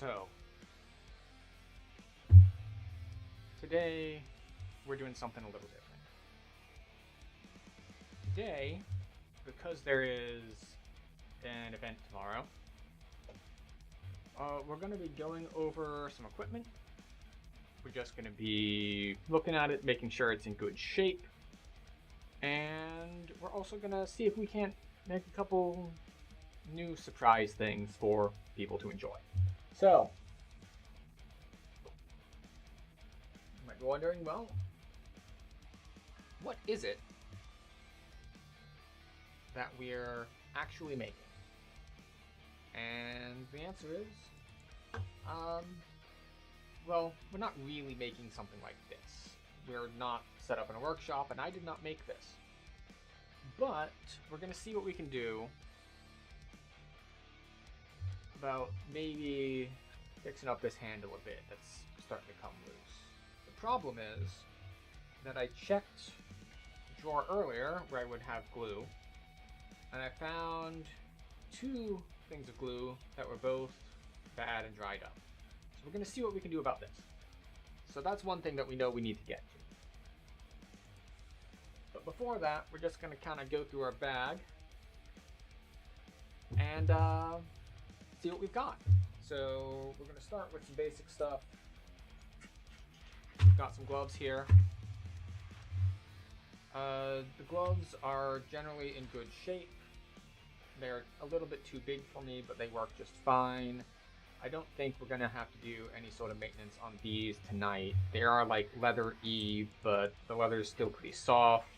So, today we're doing something a little different. Today, because there is an event tomorrow, we're going to be going over some equipment. We're just going to be looking at it, making sure it's in good shape, and we're also going to see if we can't make a couple new surprise things for people to enjoy. So, you might be wondering, well, what is it that we're actually making? And the answer is, well, we're not really making something like this. We're not set up in a workshop, and I did not make this. But we're going to see what we can do about maybe fixing up this handle a bit that's starting to come loose. The problem is that I checked the drawer earlier where I would have glue, and I found two things of glue that were both bad and dried up. So we're going to see what we can do about this. So that's one thing that we know we need to get to. But before that, we're just going to kind of go through our bag and see what we've got. So we're going to start with some basic stuff. Got some gloves here. The gloves are generally in good shape. They're a little bit too big for me, but they work just fine. I don't think we're going to have to do any sort of maintenance on these tonight. They are like leather-y, but the leather is still pretty soft.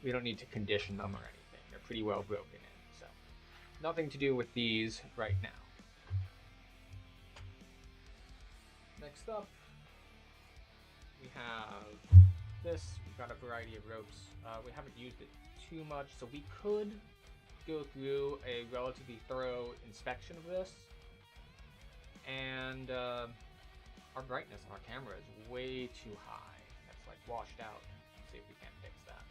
We don't need to condition them or anything. They're pretty well broken in, so nothing to do with these right now. Next up, we have this. We've got a variety of ropes. We haven't used it too much, so we could go through a relatively thorough inspection of this. And our brightness on our camera is way too high. That's like washed out. Let's see if we can't fix that.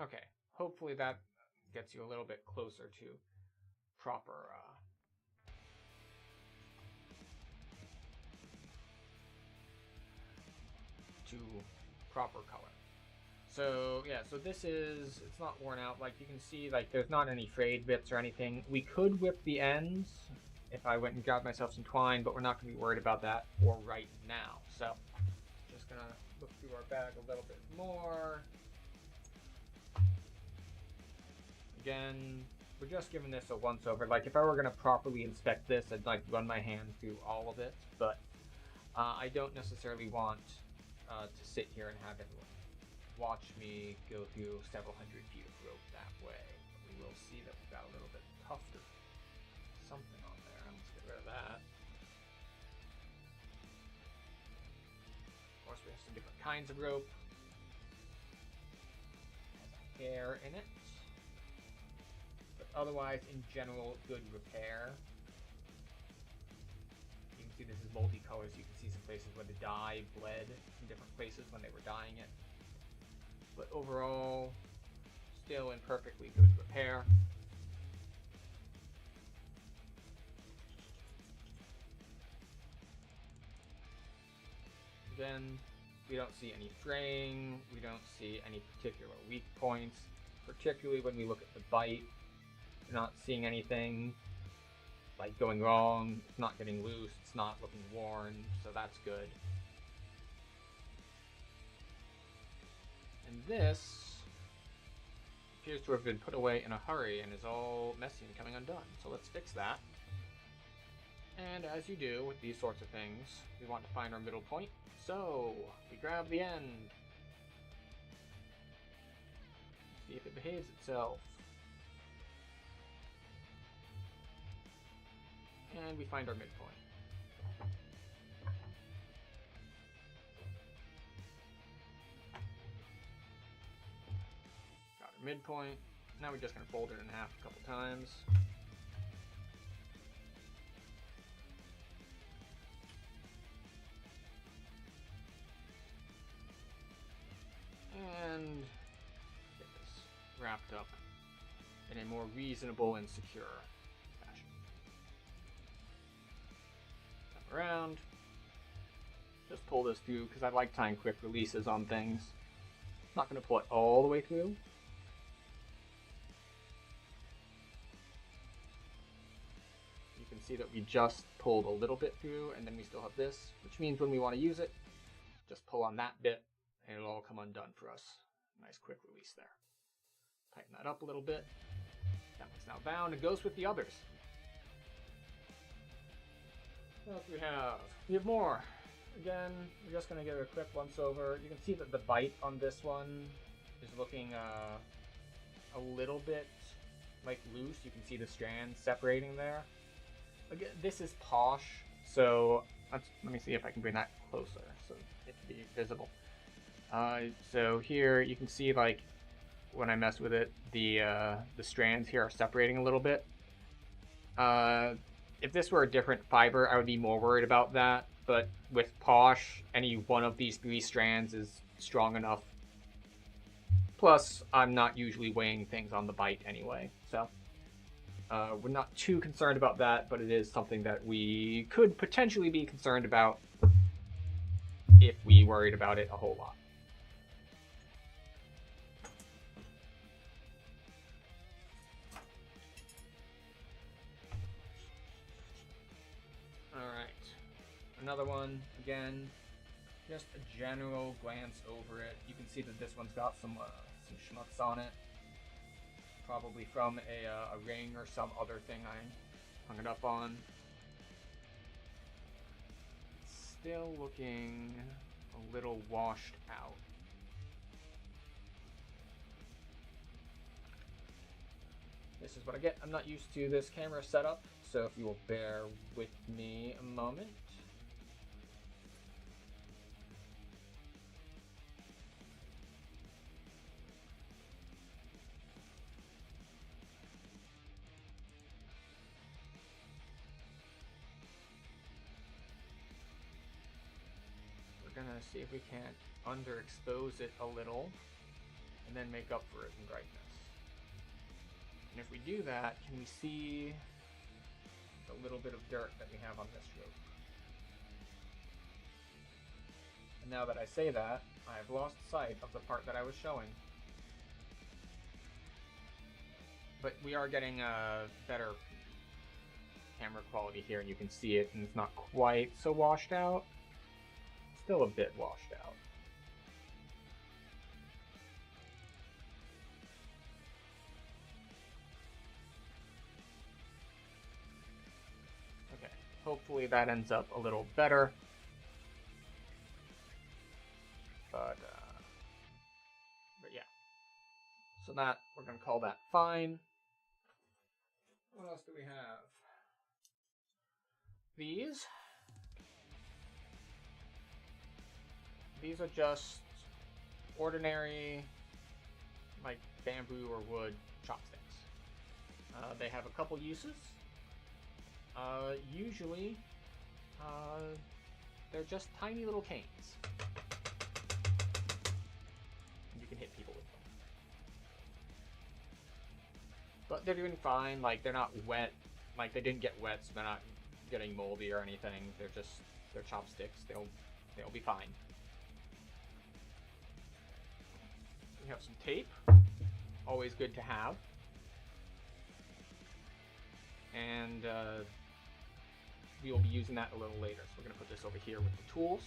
Okay, hopefully that gets you a little bit closer to proper color. So yeah, so this is, it's not worn out. Like you can see, like there's not any frayed bits or anything. We could whip the ends if I went and grabbed myself some twine, but we're not going to be worried about that for right now. So just gonna look through our bag a little bit more. Again, we're just giving this a once over. Like if I were gonna properly inspect this, I'd like run my hand through all of it, but I don't necessarily want to sit here and have everyone watch me go through several hundred feet of rope that way. But we will see that we've got a little bit tuft of something on there. Let's get rid of that. Of course, we have some different kinds of rope. It has a hair in it. But otherwise, in general, good repair. You can see this is multicolored, so you can see some places where the dye bled in different places when they were dyeing it. But overall, still in perfectly good repair. Again, we don't see any fraying, we don't see any particular weak points, particularly when we look at the bite. We're not seeing anything like going wrong, it's not getting loose, it's not looking worn, so that's good. And this appears to have been put away in a hurry and is all messy and coming undone. So let's fix that. And as you do with these sorts of things, we want to find our middle point. So we grab the end. See if it behaves itself. And we find our midpoint. Got our midpoint. Now we're just going to fold it in half a couple times. wrapped up in a more reasonable and secure fashion. Come around. Just pull this through because I like tying quick releases on things. Not going to pull it all the way through. You can see that we just pulled a little bit through, and then we still have this, which means when we want to use it, just pull on that bit, and it'll all come undone for us. Nice quick release there. Tighten that up a little bit. That one's now bound and goes with the others. What else do we have? We have more. Again, we're just going to give it a quick once over. You can see that the bite on this one is looking a little bit like loose. You can see the strands separating there. Again, this is posh, so let me see if I can bring that closer so it can be visible. So here you can see, like, when I mess with it, the strands here are separating a little bit. If this were a different fiber, I would be more worried about that. But with Posh, any one of these 3 strands is strong enough. Plus, I'm not usually weighing things on the bite anyway, so we're not too concerned about that, but it is something that we could potentially be concerned about if we worried about it a whole lot. Another one, again, just a general glance over it. You can see that this one's got some schmutz on it. Probably from a ring or some other thing I hung it up on. It's still looking a little washed out. This is what I get. I'm not used to this camera setup, so if you will bear with me a moment. Gonna see if we can't underexpose it a little and then make up for it in brightness. And if we do that, can we see the little bit of dirt that we have on this rope? And now that I say that, I've lost sight of the part that I was showing. But we are getting a better camera quality here, and you can see it, and it's not quite so washed out. Still a bit washed out. Okay, hopefully that ends up a little better. But yeah. So that, we're gonna call that fine. What else do we have? These are just ordinary, like, bamboo or wood chopsticks. They have a couple uses. Usually, they're just tiny little canes. You can hit people with them. But they're doing fine. Like, they're not wet. Like, they didn't get wet, so they're not getting moldy or anything. They're chopsticks. They'll be fine. We have some tape, always good to have, and we will be using that a little later. So we're going to put this over here with the tools.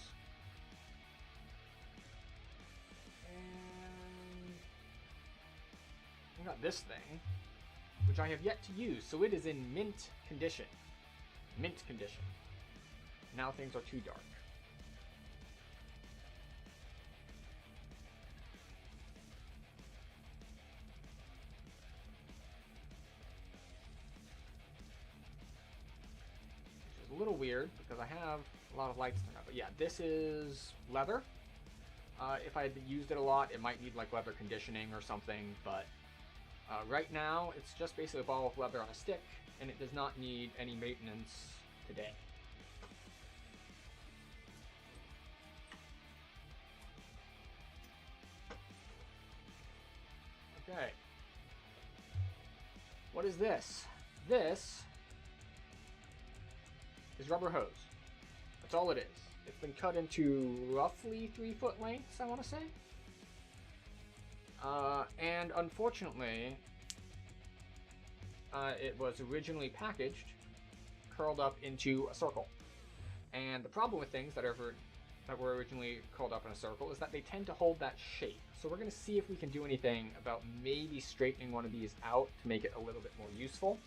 And we got this thing, which I have yet to use, so it is in mint condition. Mint condition. Now things are too dark. A little weird because I have a lot of lights turned up, but yeah, this is leather. If I had used it a lot, it might need like leather conditioning or something, but right now it's just basically a ball of leather on a stick, and it does not need any maintenance today. Okay, what is this? This is rubber hose. That's all it is. It's been cut into roughly 3-foot lengths, I want to say. And unfortunately, it was originally packaged, curled up into a circle. And the problem with things that were originally curled up in a circle is that they tend to hold that shape. So we're going to see if we can do anything about maybe straightening one of these out to make it a little bit more useful.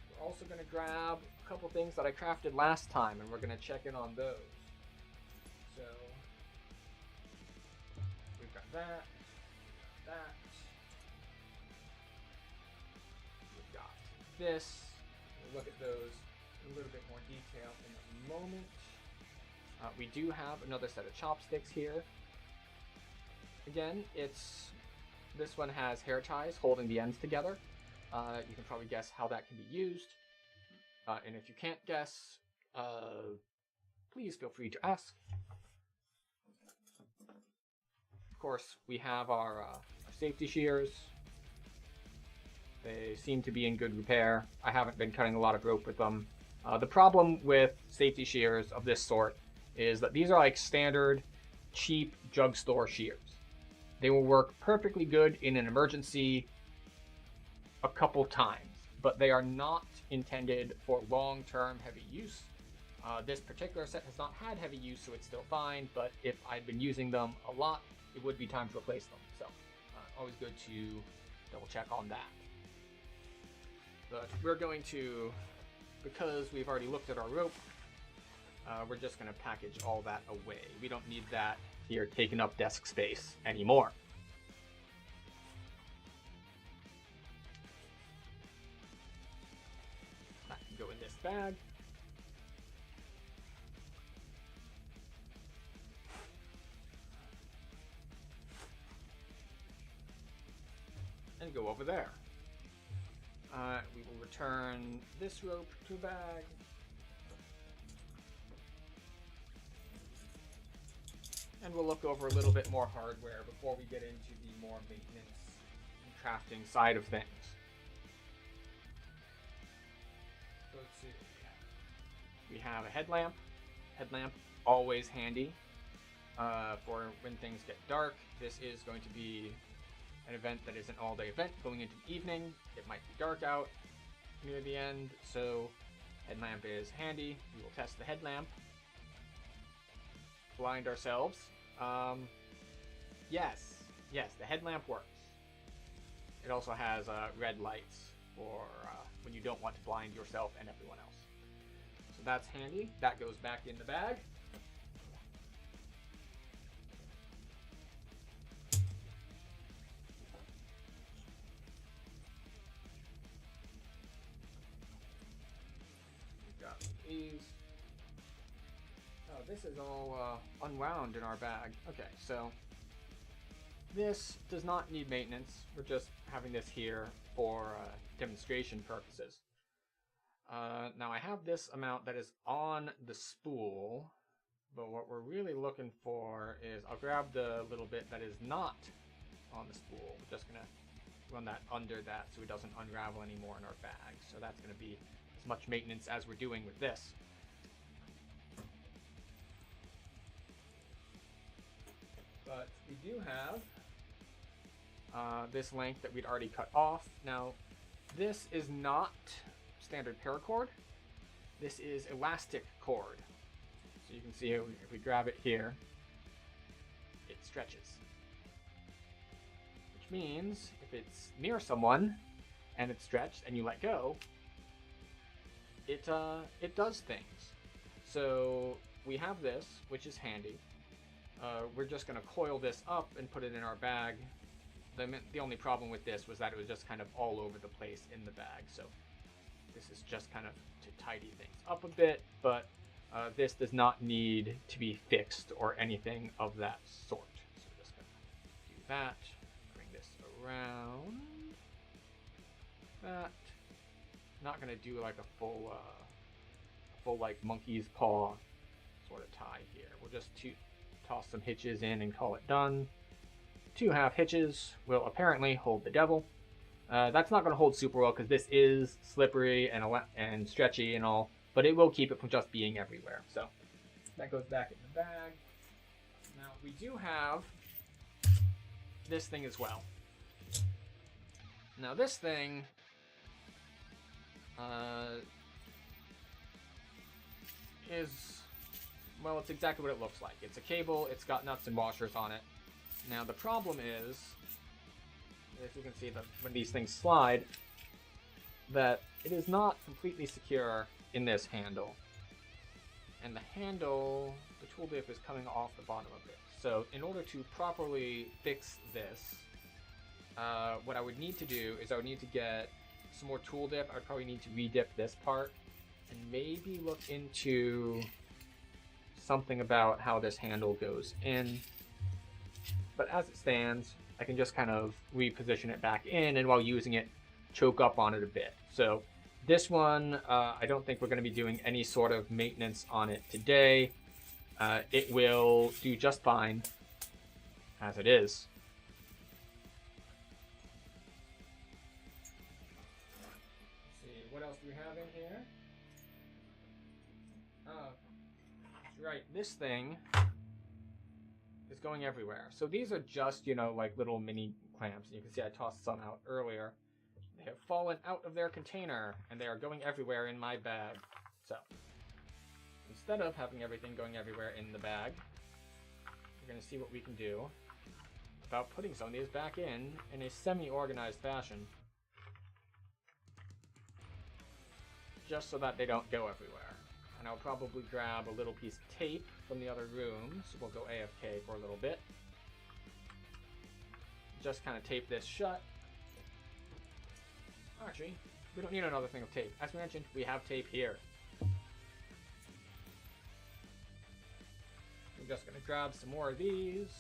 We're also going to grab a couple things that I crafted last time, and we're going to check in on those. So we've got that. We've got this. We'll look at those in a little bit more detail in a moment. We do have another set of chopsticks here. Again, this one has hair ties holding the ends together. You can probably guess how that can be used. And if you can't guess, please feel free to ask. Of course, we have our safety shears. They seem to be in good repair. I haven't been cutting a lot of rope with them. The problem with safety shears of this sort is that these are like standard, cheap drugstore shears. They will work perfectly good in an emergency a couple times, but they are not intended for long-term heavy use. This particular set has not had heavy use, so it's still fine, but if I'd been using them a lot, it would be time to replace them. So always good to double check on that. But we're going to, because we've already looked at our rope, we're just going to package all that away. We don't need that here taking up desk space anymore. That can go in this bag. And go over there. We will return this rope to a bag. And we'll look over a little bit more hardware before we get into the more maintenance and crafting side of things. So let's see. We have a headlamp. Headlamp, always handy for when things get dark. This is going to be an event that is an all-day event going into the evening. It might be dark out near the end, so headlamp is handy. We will test the headlamp. Blind ourselves. Yes, the headlamp works. It also has red lights for when you don't want to blind yourself and everyone else. So that's handy. That goes back in the bag. We've got these. Oh, this is all unwound in our bag. Okay, so this does not need maintenance. We're just having this here for demonstration purposes. Now I have this amount that is on the spool, but what we're really looking for is, I'll grab the little bit that is not on the spool. We're just gonna run that under that so it doesn't unravel anymore in our bag. So that's gonna be as much maintenance as we're doing with this. But we do have this length that we'd already cut off. Now, this is not standard paracord. This is elastic cord. So you can see if we grab it here, it stretches. Which means if it's near someone and it's stretched and you let go, it does things. So we have this, which is handy. We're just going to coil this up and put it in our bag. The only problem with this was that it was just kind of all over the place in the bag. So this is just kind of to tidy things up a bit, but this does not need to be fixed or anything of that sort. So we're just going to do that. Bring this around. That. Not going to do like a full like monkey's paw sort of tie here. We'll just toss some hitches in and call it done. 2 half hitches will apparently hold the devil. That's not going to hold super well because this is slippery and stretchy and all, but it will keep it from just being everywhere. So that goes back in the bag. Now we do have this thing as well. Now this thing is, well, it's exactly what it looks like. It's a cable, it's got nuts and washers on it. Now the problem is, as you can see that when these things slide, that it is not completely secure in this handle. And the handle, the tool dip is coming off the bottom of it. So in order to properly fix this, what I would need to do is I would need to get some more tool dip. I'd probably need to re-dip this part and maybe look into something about how this handle goes in. But as it stands, I can just kind of reposition it back in, and while using it, choke up on it a bit. So this one, I don't think we're going to be doing any sort of maintenance on it today. It will do just fine as it is. Let's see, what else do we have in here? Right, this thing is going everywhere. So these are just, like little mini clamps. You can see I tossed some out earlier. They have fallen out of their container and they are going everywhere in my bag. So instead of having everything going everywhere in the bag, we're going to see what we can do about putting some of these back in a semi-organized fashion, just so that they don't go everywhere. And I'll probably grab a little piece of tape from the other room, so we'll go AFK for a little bit. Just kind of tape this shut. Actually, we don't need another thing of tape. As we mentioned, we have tape here. I'm just going to grab some more of these.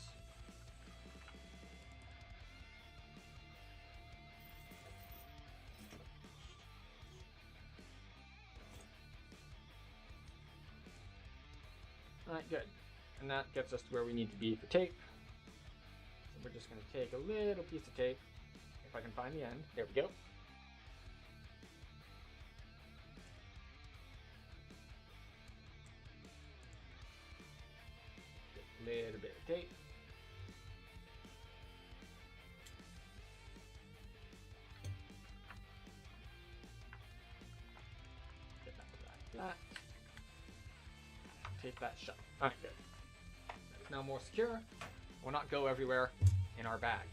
Alright, good. And that gets us to where we need to be for tape. So we're just going to take a little piece of tape, if I can find the end. There we go. A little bit of tape. Get that like that. Tape that shut. Alright, good. It's now more secure. Will not go everywhere in our bag.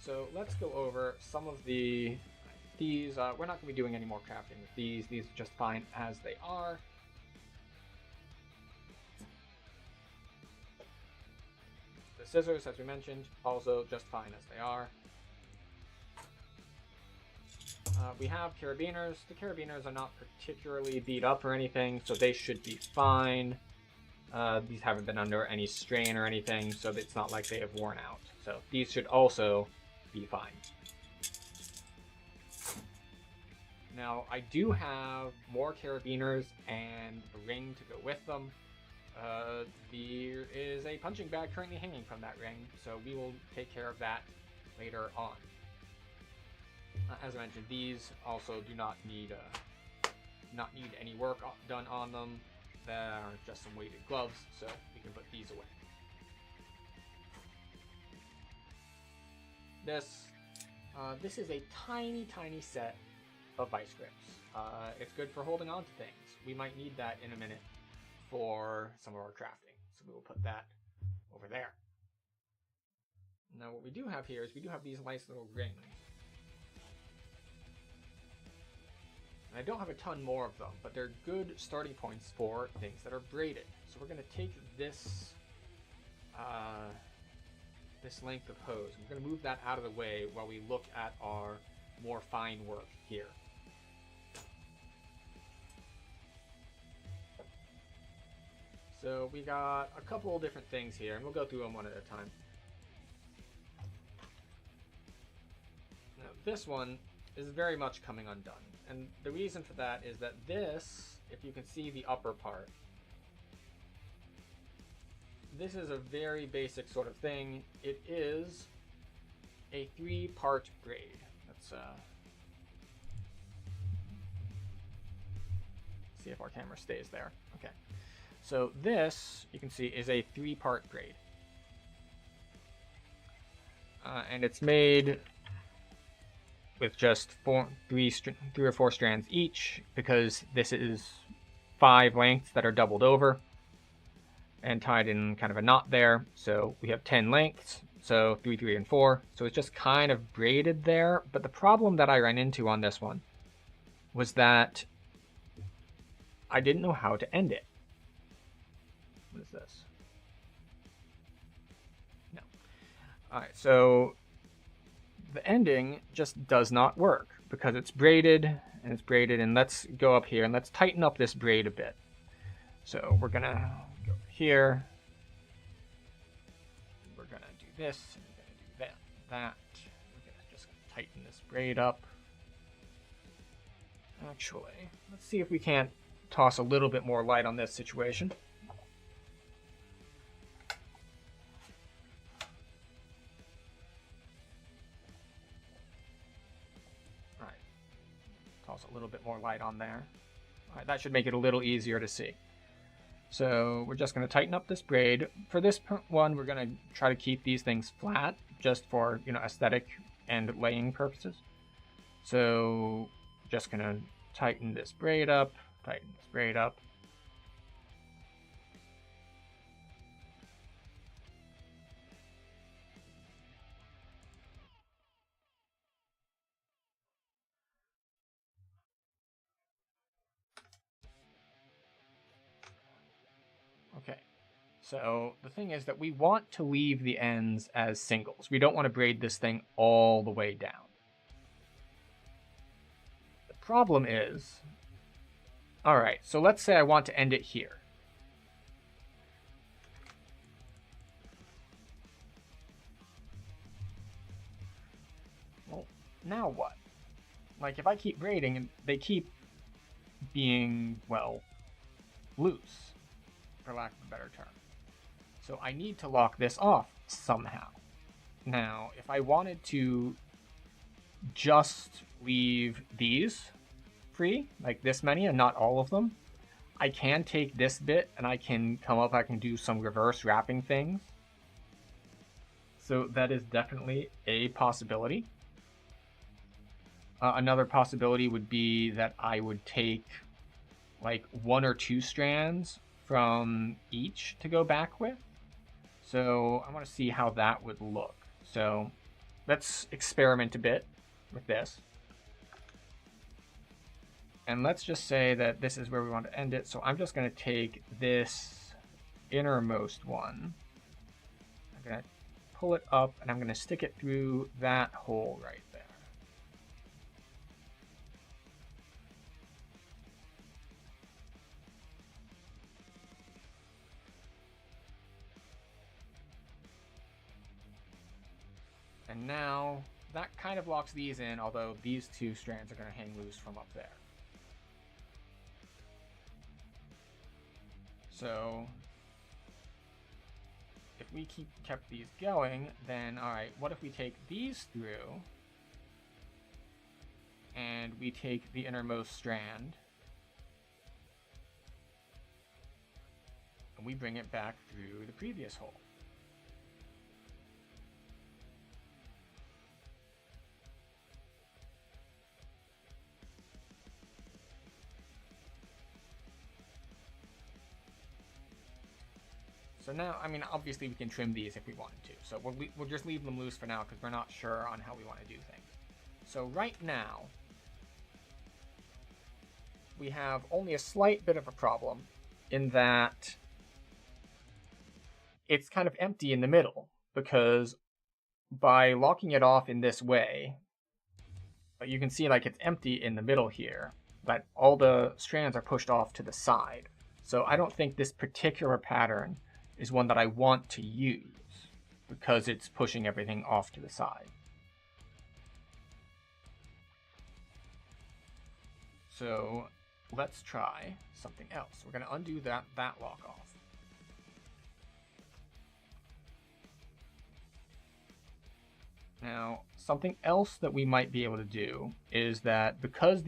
So let's go over some of these. We're not going to be doing any more crafting with these. These are just fine as they are. The scissors, as we mentioned, also just fine as they are. We have carabiners. The carabiners are not particularly beat up or anything, so they should be fine. These haven't been under any strain or anything, so it's not like they have worn out. So these should also be fine. Now, I do have more carabiners and a ring to go with them. There is a punching bag currently hanging from that ring, so we will take care of that later on. As I mentioned, these also do not need any work done on them. There are just some weighted gloves, so we can put these away. This is a tiny set of vice grips. It's good for holding on to things. We might need that in a minute for some of our crafting, so we will put that over there. Now what we do have here is we do have these nice little rings. And I don't have a ton more of them, but they're good starting points for things that are braided. So we're going to take this this length of hose. We're going to move that out of the way while we look at our more fine work here. So we got a couple different things here, and we'll go through them one at a time. Now this one is very much coming undone. And the reason for that is that this, if you can see the upper part, this is a very basic sort of thing. It is a 3-part braid. Let's let's see if our camera stays there. Okay. So this, you can see, is a 3-part braid. And it's made with just three or four strands each, because this is 5 lengths that are doubled over and tied in kind of a knot there. So we have 10 lengths, so 3, 3, and 4. So it's just kind of braided there. But the problem that I ran into on this one was that I didn't know how to end it. What is this? No. All right, so the ending just does not work because it's braided and it's braided. And let's go up here and let's tighten up this braid a bit. So we're gonna go here. We're gonna do this. And we're gonna do that. We're just gonna tighten this braid up. Actually, let's see if we can't toss a little bit more light on this situation. All right, toss a little bit more light on there. All right, that should make it a little easier to see. So we're just going to tighten up this braid. For this one, we're going to try to keep these things flat, just for, you know, aesthetic and laying purposes. So just going to tighten this braid up, tighten this braid up. Okay, so the thing is that we want to leave the ends as singles. We don't want to braid this thing all the way down. The problem is, all right, so let's say I want to end it here. Well, now what? Like, if I keep braiding and they keep being, well, loose, for lack of a better term. So I need to lock this off somehow. Now, if I wanted to just leave these free, like this many and not all of them, I can take this bit and I can come up, I can do some reverse wrapping things. So that is definitely a possibility. Another possibility would be that I would take like 1 or 2 strands from each to go back with. So I want to see how that would look. So let's experiment a bit with this. And let's just say that this is where we want to end it. So I'm just going to take this innermost one. I'm going to pull it up and I'm going to stick it through that hole right there. And now that kind of locks these in, although these 2 strands are going to hang loose from up there. So if we kept these going, then all right, what if we take these through and we take the innermost strand and we bring it back through the previous hole. So now, I mean, obviously we can trim these if we wanted to. So we'll just leave them loose for now because we're not sure on how we want to do things. So right now, we have only a slight bit of a problem in that it's kind of empty in the middle, because by locking it off in this way, you can see like it's empty in the middle here, but all the strands are pushed off to the side. So I don't think this particular pattern is one that I want to use because it's pushing everything off to the side. So let's try something else. We're going to undo that lock off. Now, something else that we might be able to do is that because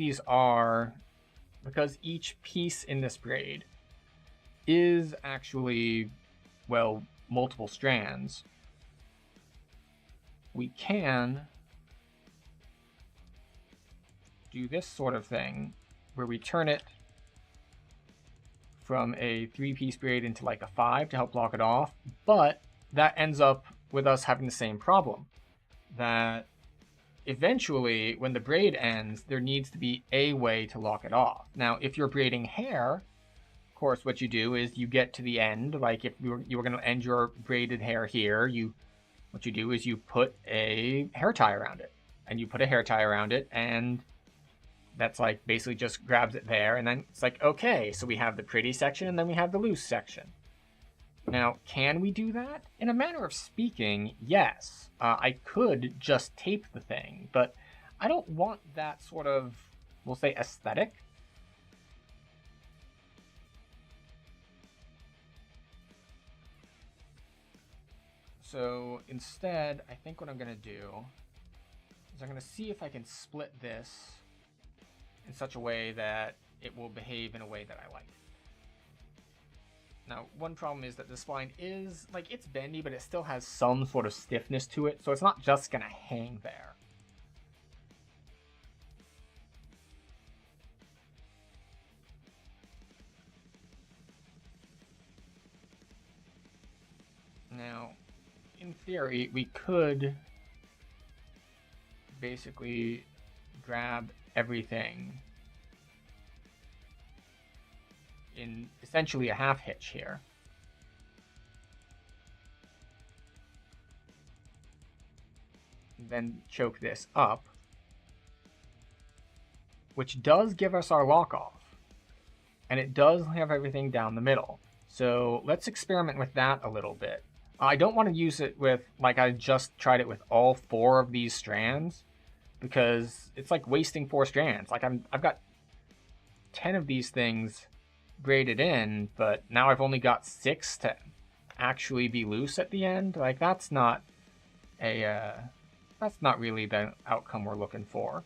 each piece in this braid is actually, well, multiple strands, we can do this sort of thing where we turn it from a 3-piece braid into like a 5 to help block it off, but that ends up with us having the same problem, that eventually when the braid ends, there needs to be a way to lock it off. Now, if you're braiding hair, of course, what you do is you get to the end, like if you were going to end your braided hair here, what you do is you put a hair tie around it, and you put a hair tie around it, and that's like basically just grabs it there, and then it's like, okay, so we have the pretty section and then we have the loose section. Now, can we do that? In a manner of speaking, yes. I could just tape the thing, but I don't want that sort of, we'll say, aesthetic. So instead, I think what I'm going to do is I'm going to see if I can split this in such a way that it will behave in a way that I like. Now, one problem is that the spline is, like, it's bendy, but it still has some sort of stiffness to it, so it's not just going to hang there. Now, in theory, we could basically grab everything in essentially a half hitch here. Then choke this up, which does give us our lock off, and it does have everything down the middle. So let's experiment with that a little bit. I don't want to use it with, like I just tried it with all 4 of these strands, because it's like wasting 4 strands. Like I've got 10 of these things braided in, but now I've only got 6 to actually be loose at the end. Like that's not really the outcome we're looking for.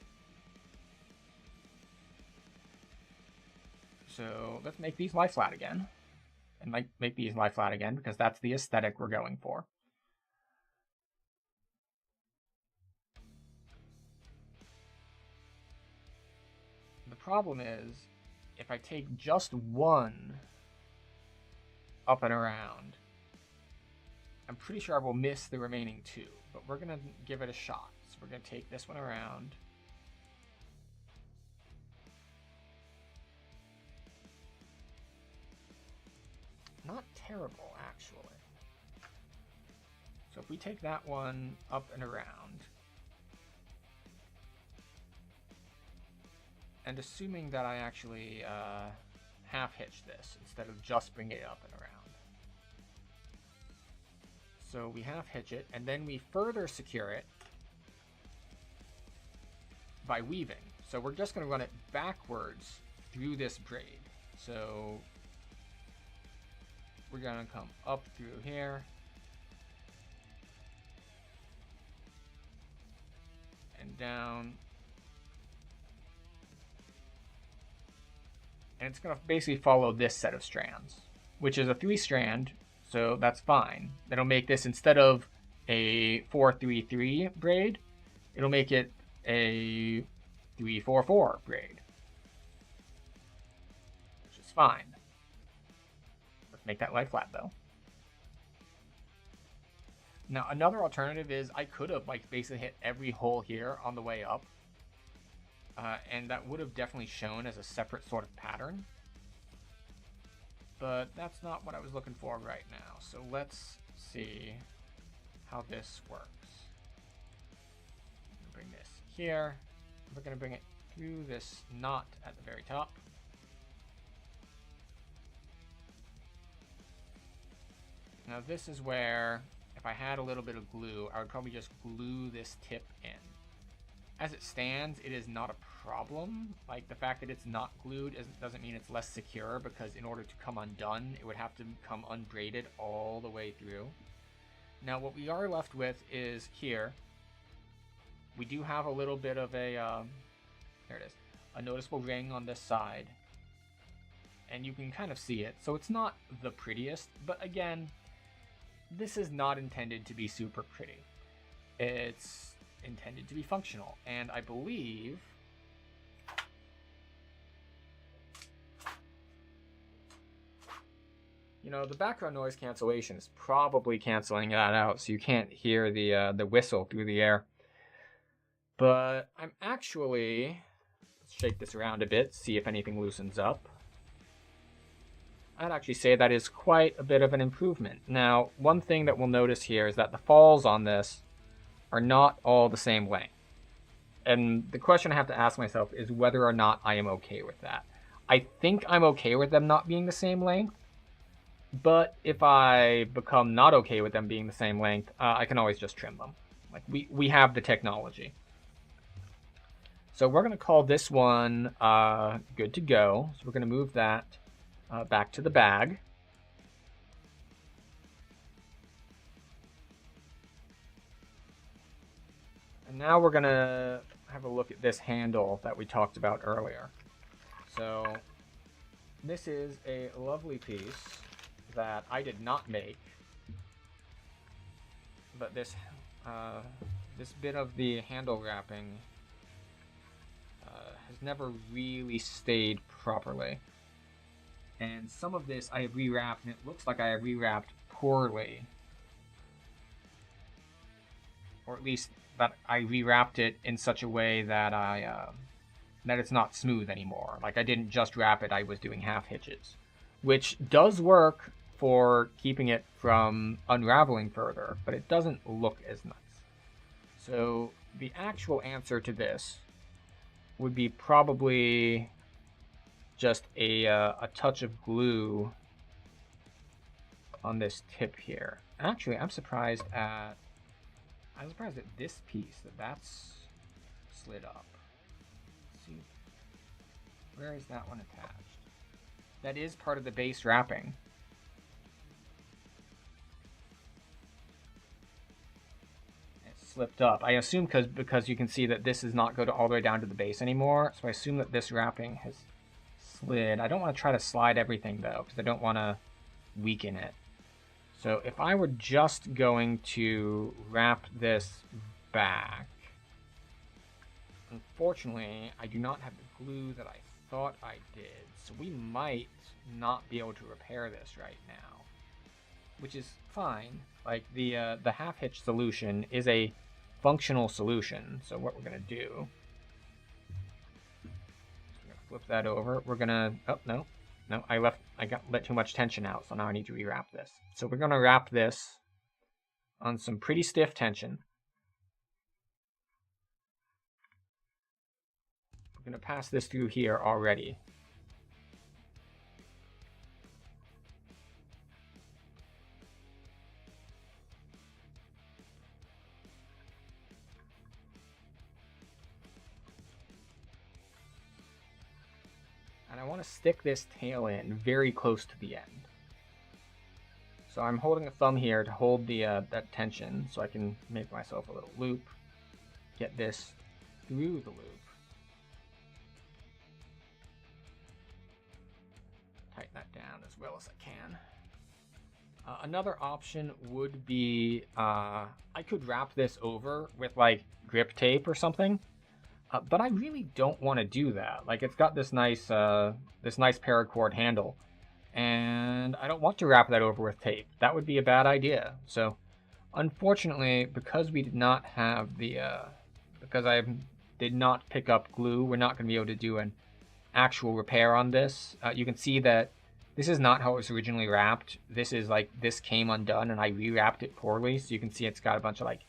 So let's make these lie flat again, and make these lie flat again, because that's the aesthetic we're going for. The problem is, if I take just one up and around, I'm pretty sure I will miss the remaining 2, but we're going to give it a shot. So we're going to take this one around. Not terrible, actually. So if we take that one up and around, and assuming that I actually half hitch this instead of just bring it up and around. So we half hitch it, and then we further secure it by weaving. So we're just going to run it backwards through this braid. So we're going to come up through here and down. And it's going to basically follow this set of strands, which is a 3-strand, so that's fine. It'll make this, instead of a 4-3-3 braid, it'll make it a 3-4-4 braid, which is fine. Let's make that lie flat, though. Now, another alternative is I could have basically hit every hole here on the way up. And that would have definitely shown as a separate sort of pattern. But that's not what I was looking for right now. So let's see how this works. Bring this here. We're going to bring it through this knot at the very top. Now this is where, if I had a little bit of glue, I would probably just glue this tip in. As it stands, it is not a problem. Like, the fact that it's not glued doesn't mean it's less secure, because in order to come undone, it would have to come unbraided all the way through. Now, what we are left with is here, we do have a little bit of a, there it is, a noticeable ring on this side. And you can kind of see it. So it's not the prettiest, but again, this is not intended to be super pretty. It's intended to be functional. And I believe the background noise cancellation is probably canceling that out, so you can't hear the whistle through the air. But I'm actually, let's shake this around a bit, see if anything loosens up. I'd actually say that is quite a bit of an improvement. Now, one thing that we'll notice here is that the falls on this are not all the same length. And the question I have to ask myself is whether or not I am okay with that. I think I'm okay with them not being the same length, but if I become not okay with them being the same length, I can always just trim them. Like we have the technology. So we're going to call this one good to go. So we're going to move that back to the bag. And now we're going to have a look at this handle that we talked about earlier. So this is a lovely piece that I did not make, but this bit of the handle wrapping has never really stayed properly. And some of this I have rewrapped, and it looks like I have rewrapped poorly. Or at least that I rewrapped it in such a way that that it's not smooth anymore. Like I didn't just wrap it, I was doing half hitches. Which does work for keeping it from unraveling further, but it doesn't look as nice. So the actual answer to this would be probably just a touch of glue on this tip here. Actually, I'm surprised at this piece that's slid up. Let's see, where is that one attached? That is part of the base wrapping. It slipped up. I assume because you can see that this does not go all the way down to the base anymore. So I assume that this wrapping has slid. I don't want to try to slide everything though, because I don't want to weaken it. So if I were just going to wrap this back, unfortunately, I do not have the glue that I thought I did. So we might not be able to repair this right now, which is fine. Like the half hitch solution is a functional solution. So what we're gonna do, we're gonna flip that over. We're gonna, oh no, I let too much tension out, so now I need to rewrap this. So we're gonna wrap this on some pretty stiff tension. We're gonna pass this through here already. And I want to stick this tail in very close to the end. So I'm holding a thumb here to hold the that tension, so I can make myself a little loop, get this through the loop, tighten that down as well as I can. Another option would be I could wrap this over with like grip tape or something. But I really don't want to do that. Like it's got this nice paracord handle, and I don't want to wrap that over with tape. That would be a bad idea. So, unfortunately, because we did not have because I did not pick up glue, we're not going to be able to do an actual repair on this. You can see that this is not how it was originally wrapped. This is like this came undone, and I rewrapped it poorly. So you can see it's got a bunch of like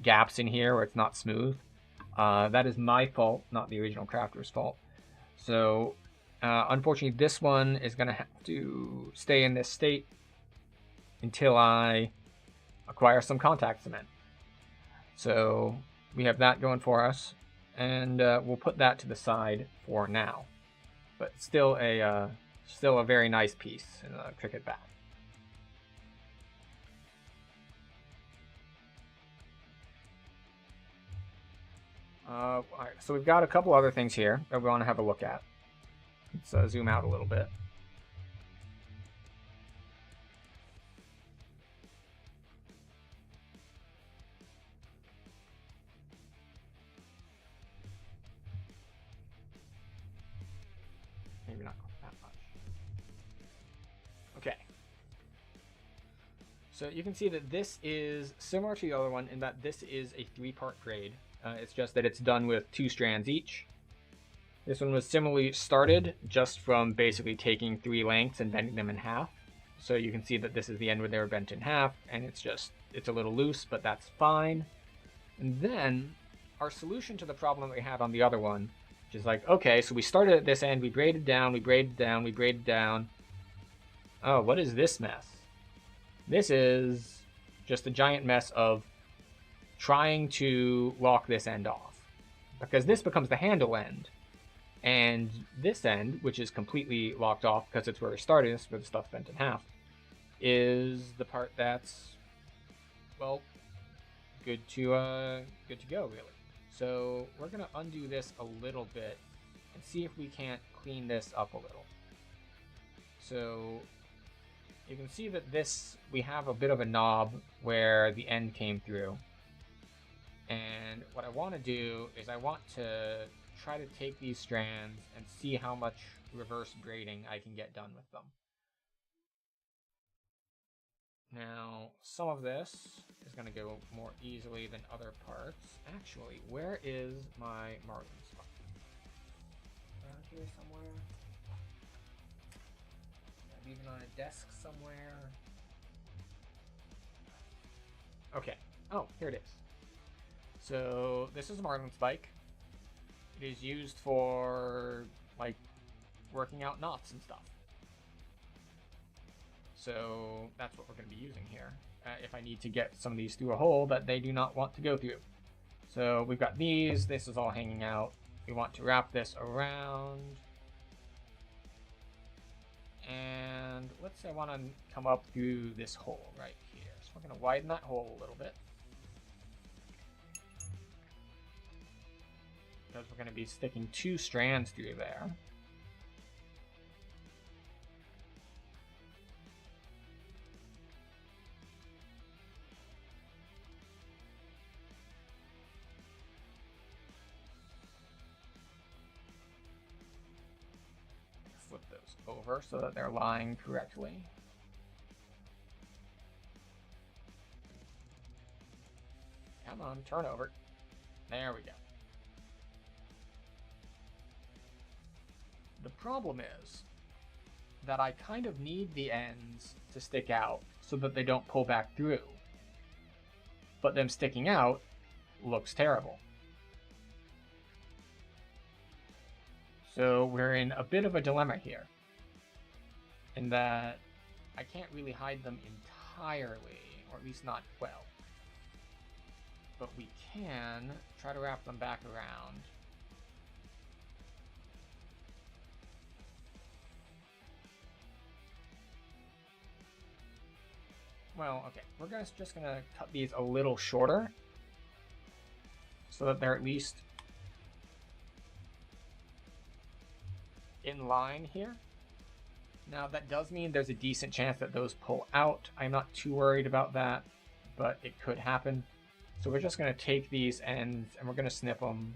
gaps in here where it's not smooth. That is my fault, not the original crafter's fault. So, unfortunately, this one is going to have to stay in this state until I acquire some contact cement. So, we have that going for us, and we'll put that to the side for now. But still a very nice piece in a Cricut bat. All right, so we've got a couple other things here that we want to have a look at. Let's zoom out a little bit. Maybe not that much. Okay. So you can see that this is similar to the other one in that this is a 3-part braid. It's just that it's done with 2 strands each. This one was similarly started just from basically taking 3 lengths and bending them in half. So you can see that this is the end where they were bent in half, and it's a little loose, but that's fine. And then our solution to the problem that we had on the other one, which is like, okay, so we started at this end, we braided down, we braided down, we braided down. Oh, what is this mess? This is just a giant mess of trying to lock this end off, because this becomes the handle end. And this end, which is completely locked off because it's where we started, this where the stuff's bent in half, is the part that's, well, good to go, really. So we're gonna undo this a little bit and see if we can't clean this up a little. So you can see that we have a bit of a knob where the end came through. And what I want to do is I want to try to take these strands and see how much reverse braiding I can get done with them. Now, some of this is going to go more easily than other parts. Actually, where is my marlin spike? Around here somewhere? Maybe even on a desk somewhere? Okay. Oh, here it is. So this is a marlin spike. It is used for, like, working out knots and stuff. So that's what we're going to be using here. If I need to get some of these through a hole that they do not want to go through. So we've got these. This is all hanging out. We want to wrap this around. And let's say I want to come up through this hole right here. So we're going to widen that hole a little bit. Because we're going to be sticking 2 strands through there. Flip those over so that they're lying correctly. Come on, turn over. There we go. The problem is that I kind of need the ends to stick out so that they don't pull back through. But them sticking out looks terrible. So we're in a bit of a dilemma here, in that I can't really hide them entirely, or at least not well. But we can try to wrap them back around. Well, okay, we're just gonna cut these a little shorter so that they're at least in line here. Now that does mean there's a decent chance that those pull out. I'm not too worried about that, but it could happen. So we're just gonna take these ends and we're gonna snip them.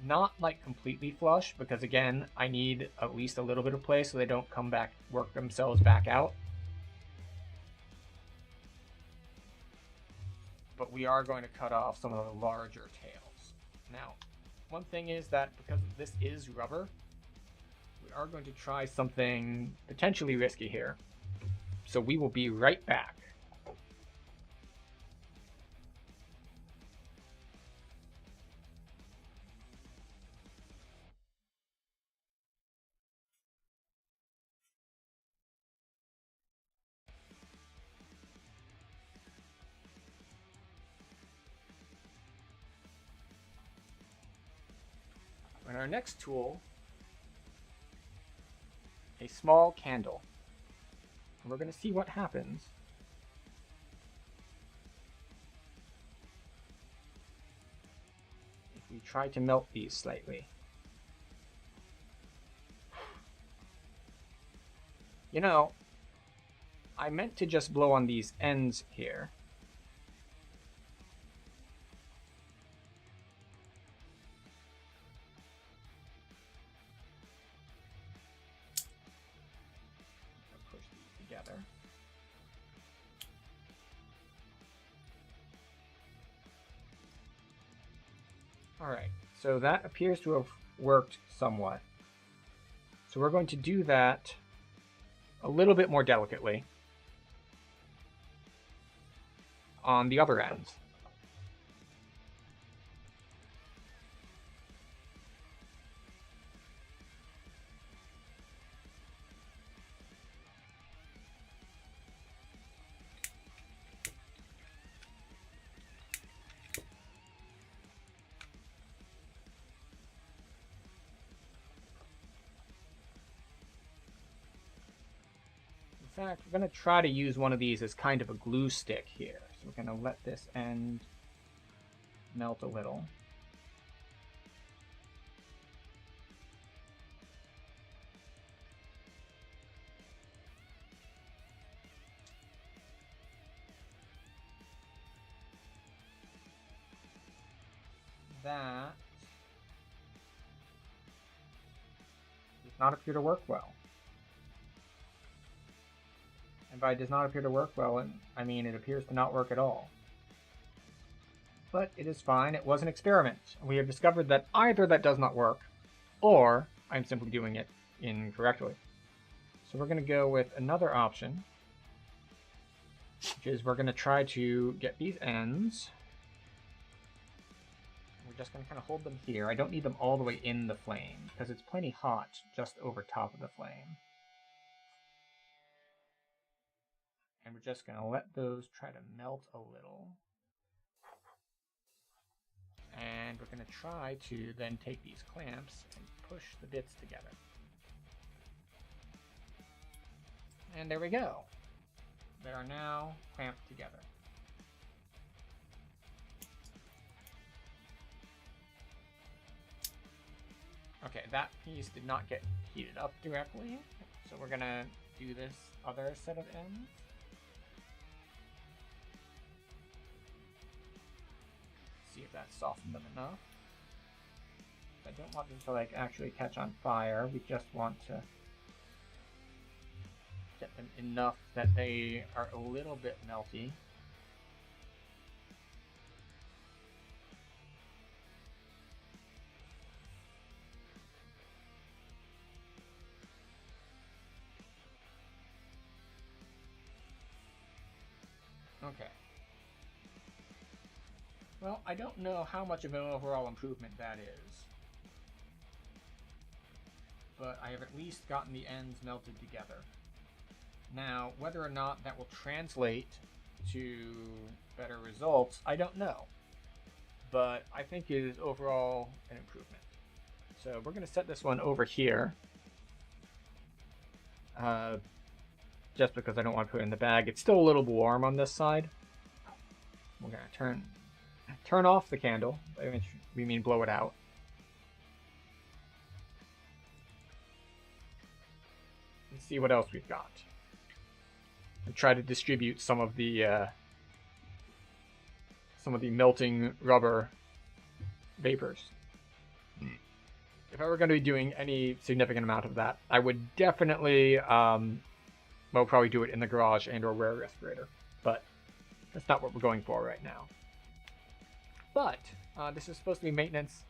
Not like completely flush, because again, I need at least a little bit of play so they don't come back, work themselves back out. But we are going to cut off some of the larger tails. Now, one thing is that because this is rubber, we are going to try something potentially risky here. So we will be right back. And our next tool, a small candle. And we're going to see what happens. try to melt these slightly. You know, I meant to just blow on these ends here. Push these together. Alright, so that appears to have worked somewhat. So we're going to do that a little bit more delicately on the other ends. In fact, we're going to try to use one of these as kind of a glue stick here. So we're going to let this end melt a little. That does not appear to work well. And by does not appear to work well, I mean it appears to not work at all. But it is fine, it was an experiment. We have discovered that either that does not work, or I'm simply doing it incorrectly. So we're going to go with another option, which is we're going to try to get these ends. We're just going to kind of hold them here. I don't need them all the way in the flame, because it's plenty hot just over top of the flame. And we're just going to let those try to melt a little. And we're going to try to then take these clamps and push the bits together. And there we go. They are now clamped together. Okay, that piece did not get heated up directly, so we're going to do this other set of ends. See if that softened them enough. I don't want them to like actually catch on fire. We just want to get them enough that they are a little bit melty. Okay. Well, I don't know how much of an overall improvement that is, but I have at least gotten the ends melted together. Now, whether or not that will translate to better results, I don't know, but I think it is overall an improvement. So we're going to set this one over here, just because I don't want to put it in the bag. It's still a little warm on this side. We're going to turn off the candle, we mean blow it out. And see what else we've got. And try to distribute some of the melting rubber vapors. If I were going to be doing any significant amount of that, I would definitely, probably do it in the garage and or wear a respirator. But that's not what we're going for right now. But this is supposed to be maintenance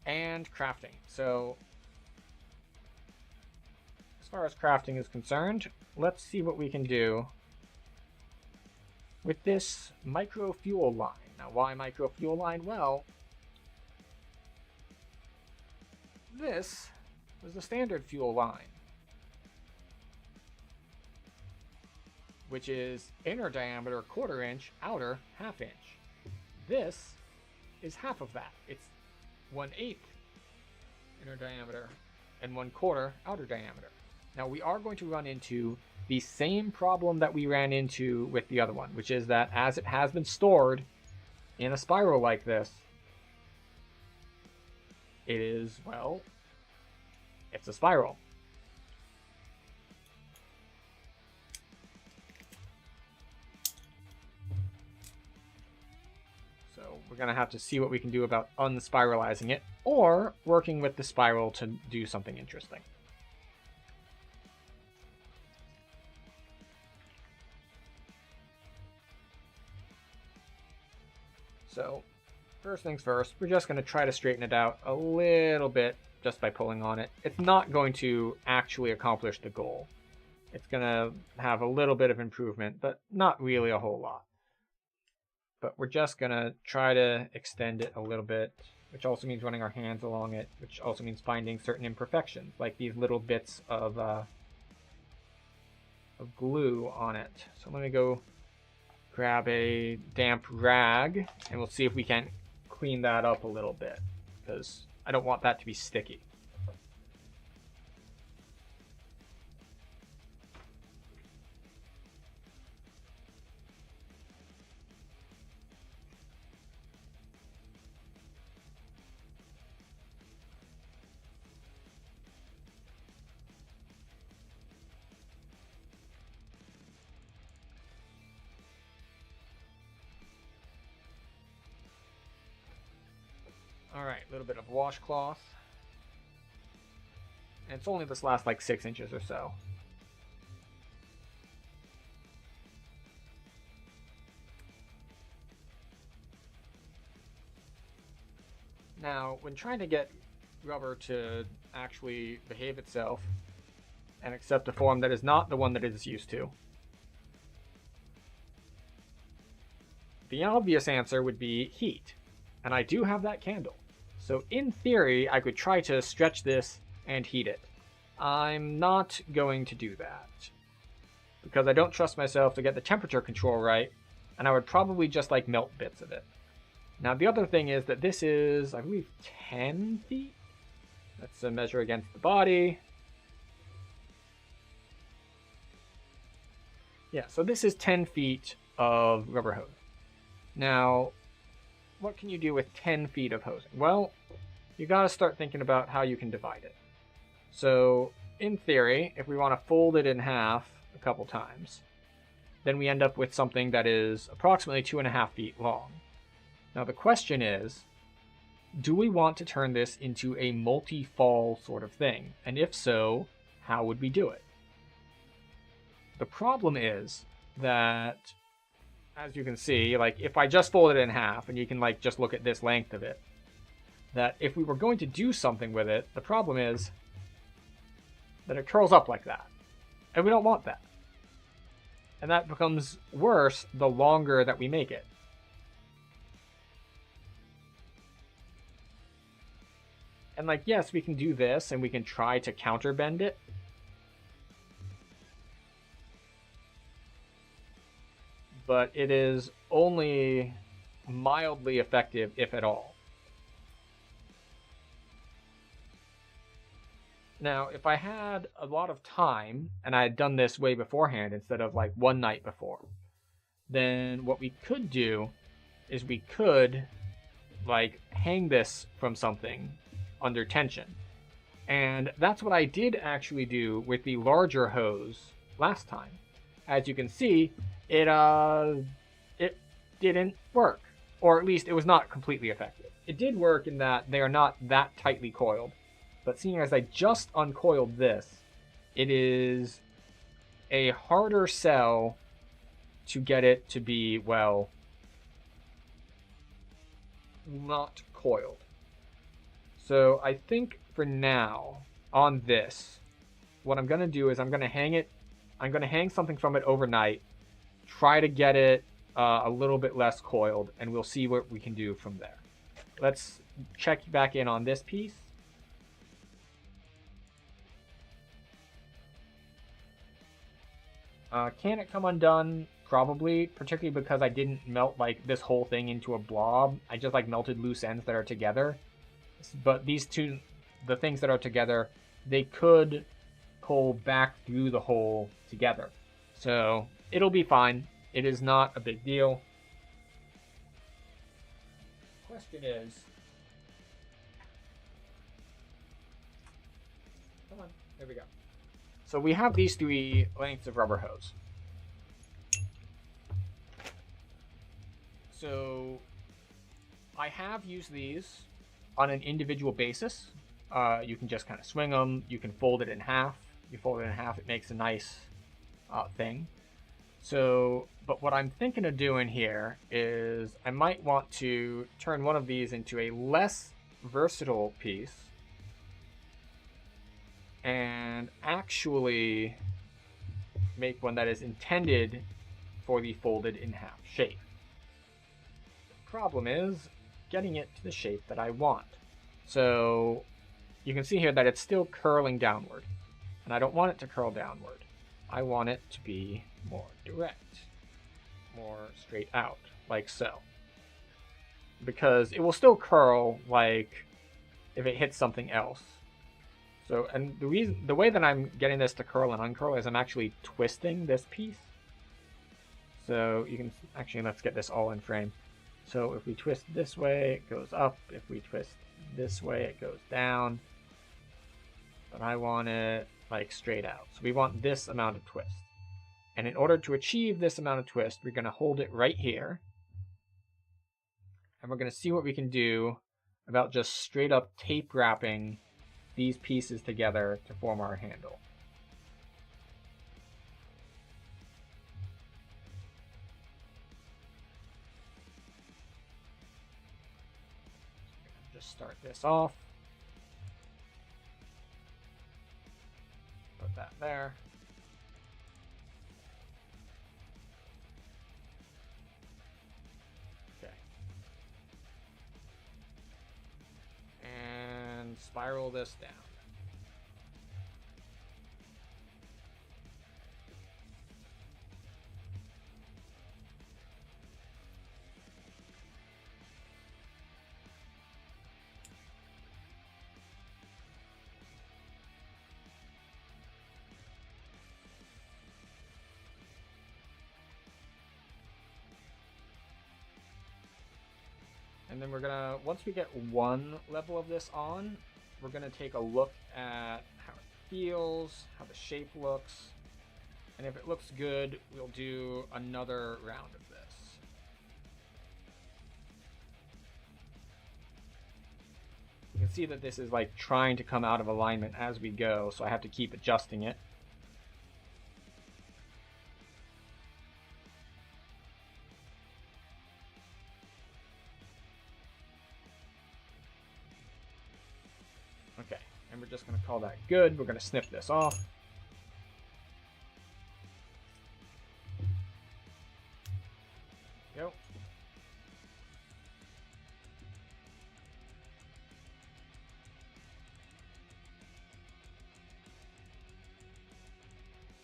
and crafting. So as far as crafting is concerned, let's see what we can do with this micro fuel line. Now, why micro fuel line? Well, this was the standard fuel line, which is inner diameter 1/4 inch, outer 1/2 inch. This is half of that. It's 1/8 inner diameter and 1/4 outer diameter. Now we are going to run into the same problem that we ran into with the other one, which is that as it has been stored in a spiral like this, It is, well, it's a spiral. So we're going to have to see what we can do about unspiralizing it, or working with the spiral to do something interesting. So first things first, we're just going to try to straighten it out a little bit just by pulling on it. It's not going to actually accomplish the goal. It's going to have a little bit of improvement, but not really a whole lot. But we're just going to try to extend it a little bit, which also means running our hands along it, which also means finding certain imperfections, like these little bits of glue on it. So let me go grab a damp rag, and we'll see if we can clean that up a little bit, because I don't want that to be sticky. All right, a little bit of washcloth. And it's only this last like 6 inches or so. Now, when trying to get rubber to actually behave itself and accept a form that is not the one that it is used to, the obvious answer would be heat. And I do have that candle. So in theory, I could try to stretch this and heat it. I'm not going to do that, because I don't trust myself to get the temperature control right, and I would probably just like melt bits of it. Now the other thing is that this is, I believe, 10 feet? Let's measure against the body. Yeah, so this is 10 feet of rubber hose. Now, what can you do with 10 feet of hosing? Well, you got to start thinking about how you can divide it. So, in theory, if we want to fold it in half a couple times, then we end up with something that is approximately 2.5 feet long. Now, the question is, do we want to turn this into a multi-fall sort of thing? And if so, how would we do it? The problem is that, as you can see, like if I just fold it in half, and you can like just look at this length of it, that if we were going to do something with it, the problem is that it curls up like that. And we don't want that. And that becomes worse the longer that we make it. And like, yes, we can do this and we can try to counterbend it. But it is only mildly effective, if at all. Now, if I had a lot of time, and I had done this way beforehand instead of like one night before, then what we could do is we could like hang this from something under tension. And that's what I did actually do with the larger hose last time. As you can see, it didn't work, or at least it was not completely effective. It did work in that they are not that tightly coiled, but seeing as I just uncoiled this, it is a harder sell to get it to be, well, not coiled. So I think for now on this, what I'm going to do is I'm going to hang something from it overnight, try to get it a little bit less coiled, and we'll see what we can do from there. Let's check back in on this piece. Can it come undone? Probably, particularly because I didn't melt like this whole thing into a blob. I just like melted loose ends that are together. But these two, the things that are together, they could pull back through the hole together. So it'll be fine. It is not a big deal. Question is, There we go. So we have these 3 lengths of rubber hose. So I have used these on an individual basis. You can just kind of swing them. You can fold it in half. You fold it in half, it makes a nice thing. So, but what I'm thinking of doing here is I might want to turn one of these into a less versatile piece and actually make one that is intended for the folded in half shape. The problem is getting it to the shape that I want. So you can see here that it's still curling downward, and I don't want it to curl downward. I want it to be more direct, more straight out, like so. Because it will still curl like if it hits something else. So, and the way that I'm getting this to curl and uncurl is I'm actually twisting this piece. So you can, actually, let's get this all in frame. So if we twist this way, it goes up. If we twist this way, it goes down. But I want it like straight out. So we want this amount of twist. And in order to achieve this amount of twist, we're going to hold it right here. And we're going to see what we can do about just straight up tape wrapping these pieces together to form our handle. Just start this off. Put that there. Okay. And spiral this down. And then we're gonna, once we get one level of this on, we're gonna take a look at how it feels, how the shape looks, and if it looks good, we'll do another round of this. You can see that this is like trying to come out of alignment as we go, so I have to keep adjusting it. Okay, and we're just going to call that good. We're going to snip this off. Go.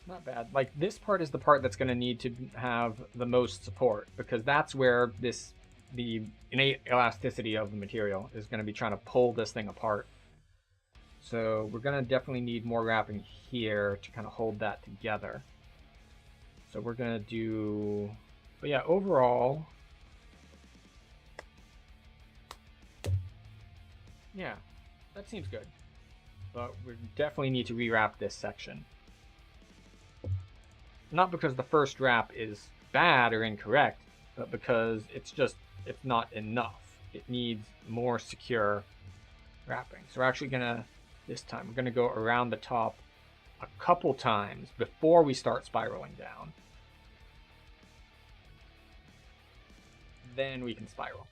Not bad. Like, this part is the part that's going to need to have the most support, because that's where the innate elasticity of the material is going to be trying to pull this thing apart. So we're going to definitely need more wrapping here to kind of hold that together. So we're going to do, but yeah, overall, yeah, that seems good. But we definitely need to rewrap this section. Not because the first wrap is bad or incorrect, but because it's not enough. It needs more secure wrapping. So we're actually going to, this time, we're going to go around the top a couple times before we start spiraling down. Then we can spiral.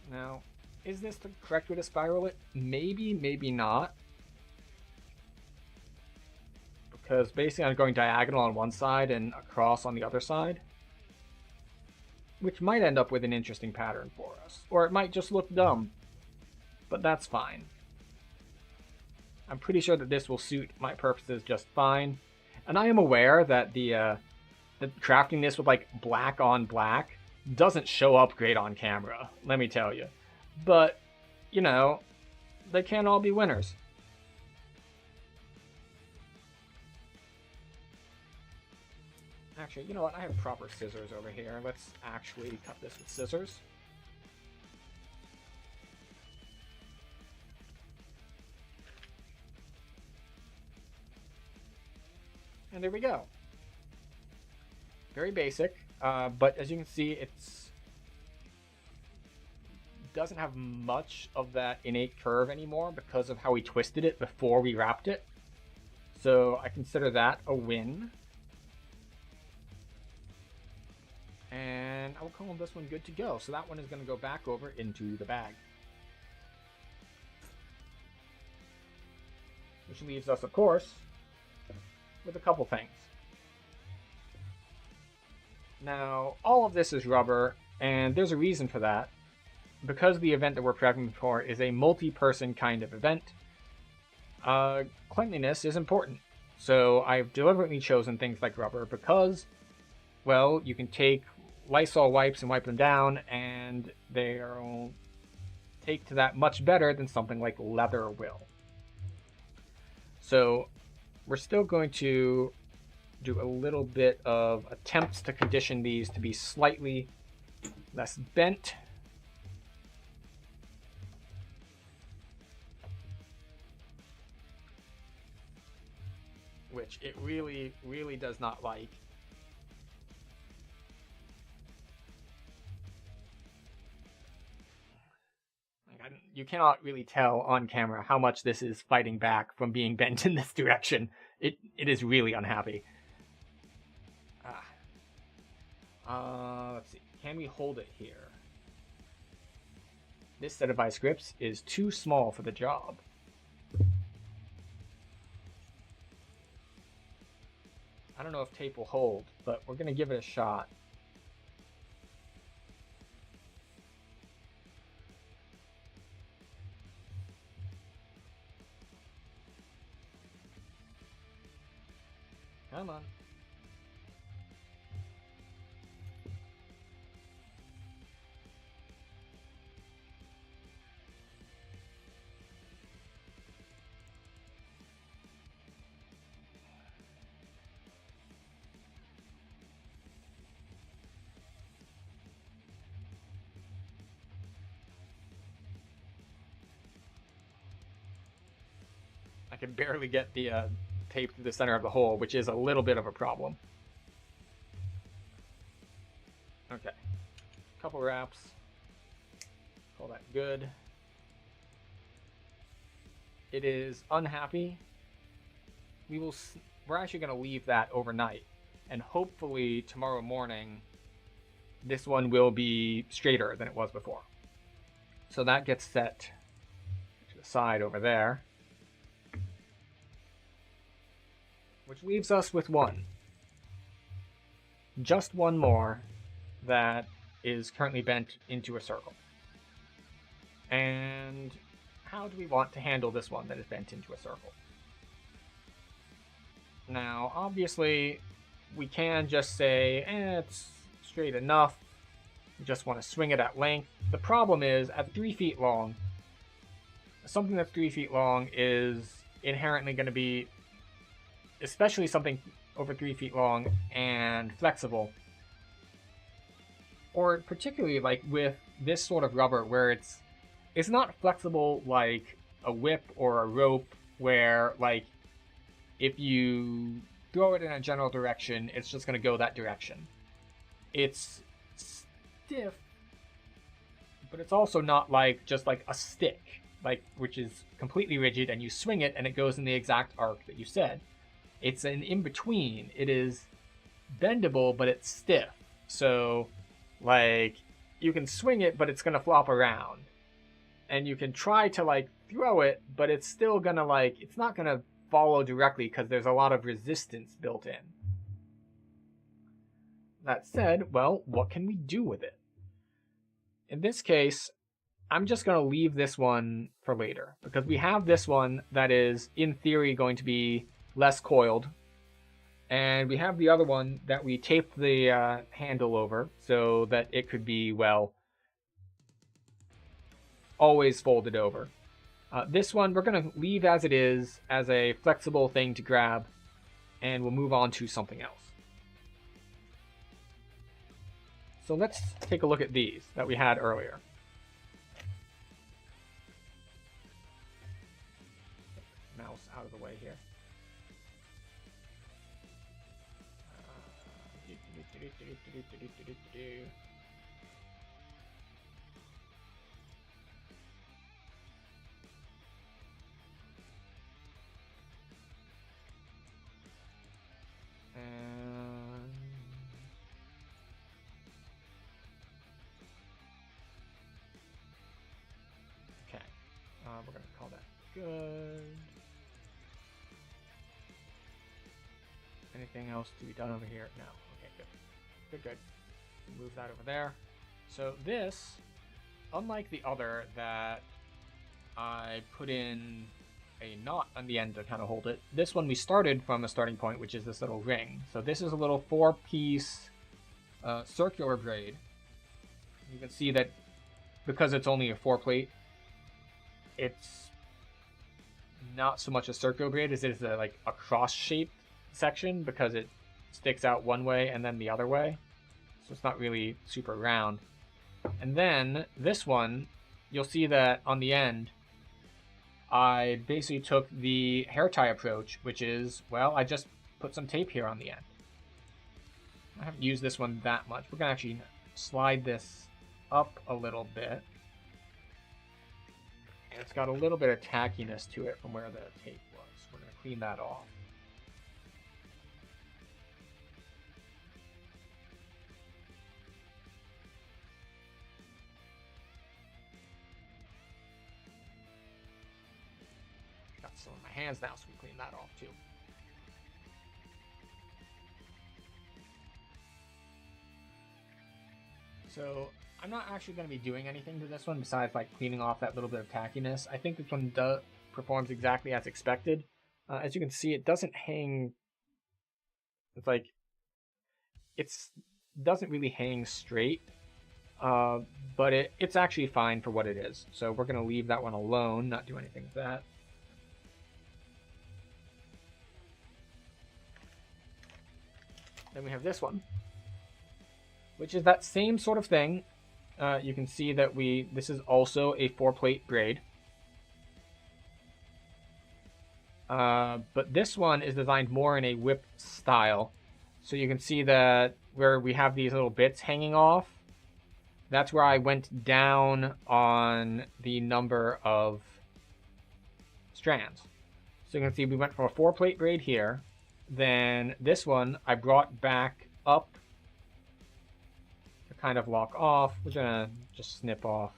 Now, is this the correct way to spiral it? Maybe, maybe not. Because basically I'm going diagonal on one side and across on the other side. Which might end up with an interesting pattern for us. Or it might just look dumb. But that's fine. I'm pretty sure that this will suit my purposes just fine. And I am aware that the crafting this with like black on black doesn't show up great on camera, let me tell you. But, you know, they can't all be winners. Actually, you know what? I have proper scissors over here. Let's actually cut this with scissors. And there we go. Very basic, but as you can see, it's doesn't have much of that innate curve anymore because of how we twisted it before we wrapped it. So I consider that a win. And I will call this one good to go. So that one is going to go back over into the bag. Which leaves us, of course, with a couple things. Now, all of this is rubber, and there's a reason for that. Because the event that we're prepping for is a multi-person kind of event, cleanliness is important. So I've deliberately chosen things like rubber because, well, you can take Lysol wipes and wipe them down, and they'll take to that much better than something like leather will. So we're still going to do a little bit of attempts to condition these to be slightly less bent. Which it really, really does not like. You cannot really tell on camera how much this is fighting back from being bent in this direction. It is really unhappy. Let's see. Can we hold it here? This set of vice grips is too small for the job. I don't know if tape will hold, but we're going to give it a shot. Come on. I can barely get the tape to the center of the hole, which is a little bit of a problem. Okay. Couple wraps. Call that good. It is unhappy. We're actually going to leave that overnight, and hopefully tomorrow morning this one will be straighter than it was before. So that gets set to the side over there. Which leaves us with one. Just one more that is currently bent into a circle. And how do we want to handle this one that is bent into a circle? Now, obviously, we can just say, it's straight enough. We just want to swing it at length. The problem is, at 3 feet long, something that's 3 feet long is inherently going to be, especially something over 3 feet long and flexible, or particularly like with this sort of rubber where it's not flexible like a whip or a rope where, like, if you throw it in a general direction, it's just going to go that direction. It's stiff, but it's also not like just like a stick, like, which is completely rigid and you swing it and it goes in the exact arc that you said. It's an in-between. It is bendable, but it's stiff. So, like, you can swing it, but it's going to flop around. And you can try to, like, throw it, but it's still going to, like, it's not going to follow directly because there's a lot of resistance built in. That said, well, what can we do with it? In this case, I'm just going to leave this one for later, because we have this one that is, in theory, going to be less coiled, and we have the other one that we taped the handle over so that it could be, well, always folded over. This one we're going to leave as it is, as a flexible thing to grab, and we'll move on to something else. So let's take a look at these that we had earlier. Mouse out of the way here. Okay, we're gonna call that good. Anything else to be done over here? No. Okay, good. Good, good. Move that over there. So this, unlike the other that I put in a knot on the end to kind of hold it, this one we started from a starting point, which is this little ring. So this is a little 4-piece circular braid. You can see that because it's only a 4-plate, it's not so much a circular braid as it is like a cross-shaped section because it sticks out one way and then the other way. So it's not really super round. And then this one, you'll see that on the end, I basically took the hair tie approach, which is, well, I just put some tape here on the end. I haven't used this one that much. We're gonna actually slide this up a little bit. And it's got a little bit of tackiness to it from where the tape was. We're gonna clean that off. Got some in my hands now, so we clean that off too. So I'm not actually going to be doing anything to this one besides like cleaning off that little bit of tackiness. I think this one performs exactly as expected. As you can see, it doesn't hang. It's like doesn't really hang straight, but it's actually fine for what it is. So we're going to leave that one alone, not do anything with that. Then we have this one, which is that same sort of thing. You can see that this is also a 4-plate braid. But this one is designed more in a whip style. So you can see that where we have these little bits hanging off, that's where I went down on the number of strands. So you can see we went from a 4-plate braid here. Then this one I brought back up to kind of lock off. We're gonna just snip off.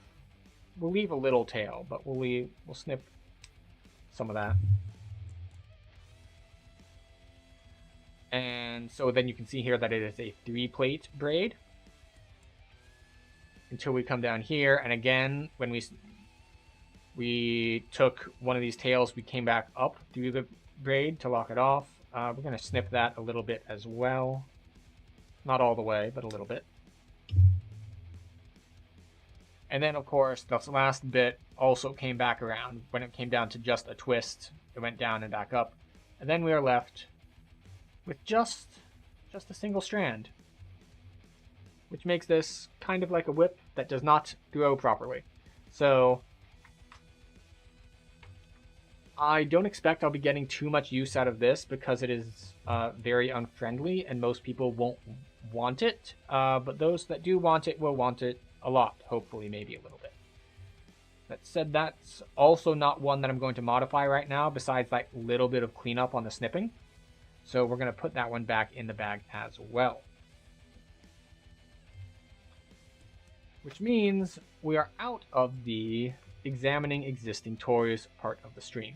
We'll leave a little tail, but we'll snip some of that. And so then you can see here that it is a 3-plate braid until we come down here. And again, when we took one of these tails, we came back up through the braid to lock it off. We're going to snip that a little bit as well. Not all the way, but a little bit. And then, of course, this last bit also came back around. When it came down to just a twist, it went down and back up. And then we are left with just a single strand, which makes this kind of like a whip that does not throw properly. So I don't expect I'll be getting too much use out of this because it is very unfriendly and most people won't want it. But those that do want it will want it a lot, hopefully maybe a little bit. That said, that's also not one that I'm going to modify right now besides that little bit of cleanup on the snipping. So we're going to put that one back in the bag as well. Which means we are out of the examining existing toys part of the stream.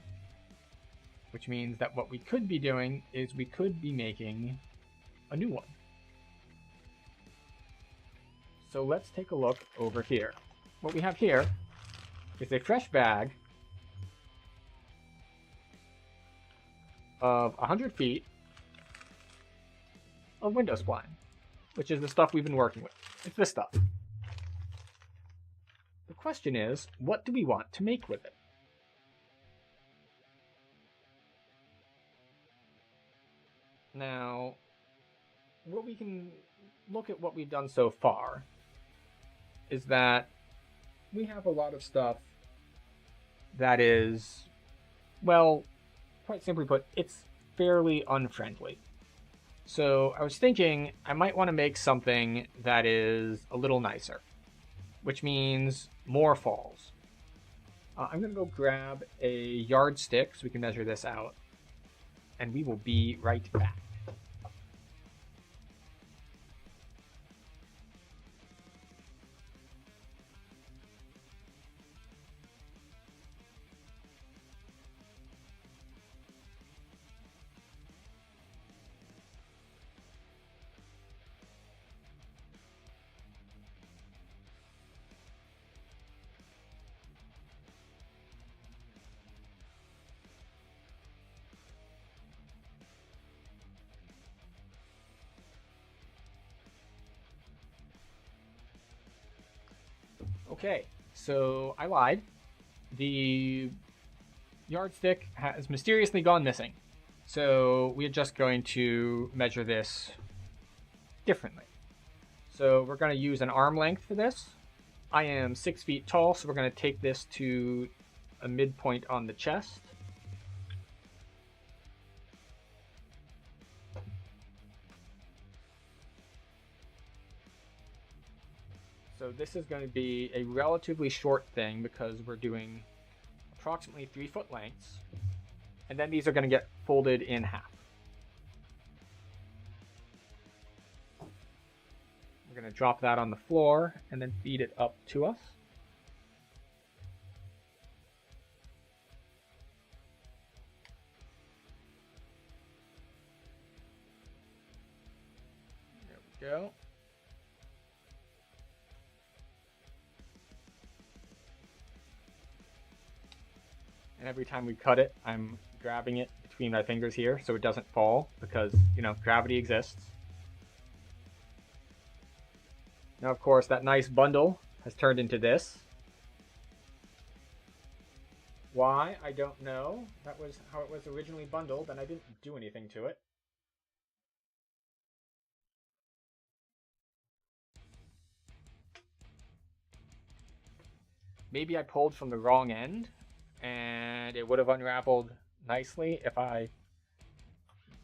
Which means that what we could be doing is we could be making a new one. So let's take a look over here. What we have here is a fresh bag of 100 feet of window spline, which is the stuff we've been working with. It's this stuff. The question is, what do we want to make with it? Now, what we can look at what we've done so far, is that we have a lot of stuff that is, well, quite simply put, it's fairly unfriendly. So I was thinking I might want to make something that is a little nicer, which means more falls. I'm going to go grab a yardstick so we can measure this out, and we will be right back. Okay, so I lied. The yardstick has mysteriously gone missing. So we're just going to measure this differently. So we're going to use an arm length for this. I am 6 feet tall, so we're going to take this to a midpoint on the chest. So this is going to be a relatively short thing because we're doing approximately 3 foot lengths. And then these are going to get folded in half. We're going to drop that on the floor and then feed it up to us. There we go. And every time we cut it, I'm grabbing it between my fingers here so it doesn't fall because, you know, gravity exists. Now, of course, that nice bundle has turned into this. Why? I don't know. That was how it was originally bundled, and I didn't do anything to it. Maybe I pulled from the wrong end, and it would have unraveled nicely if I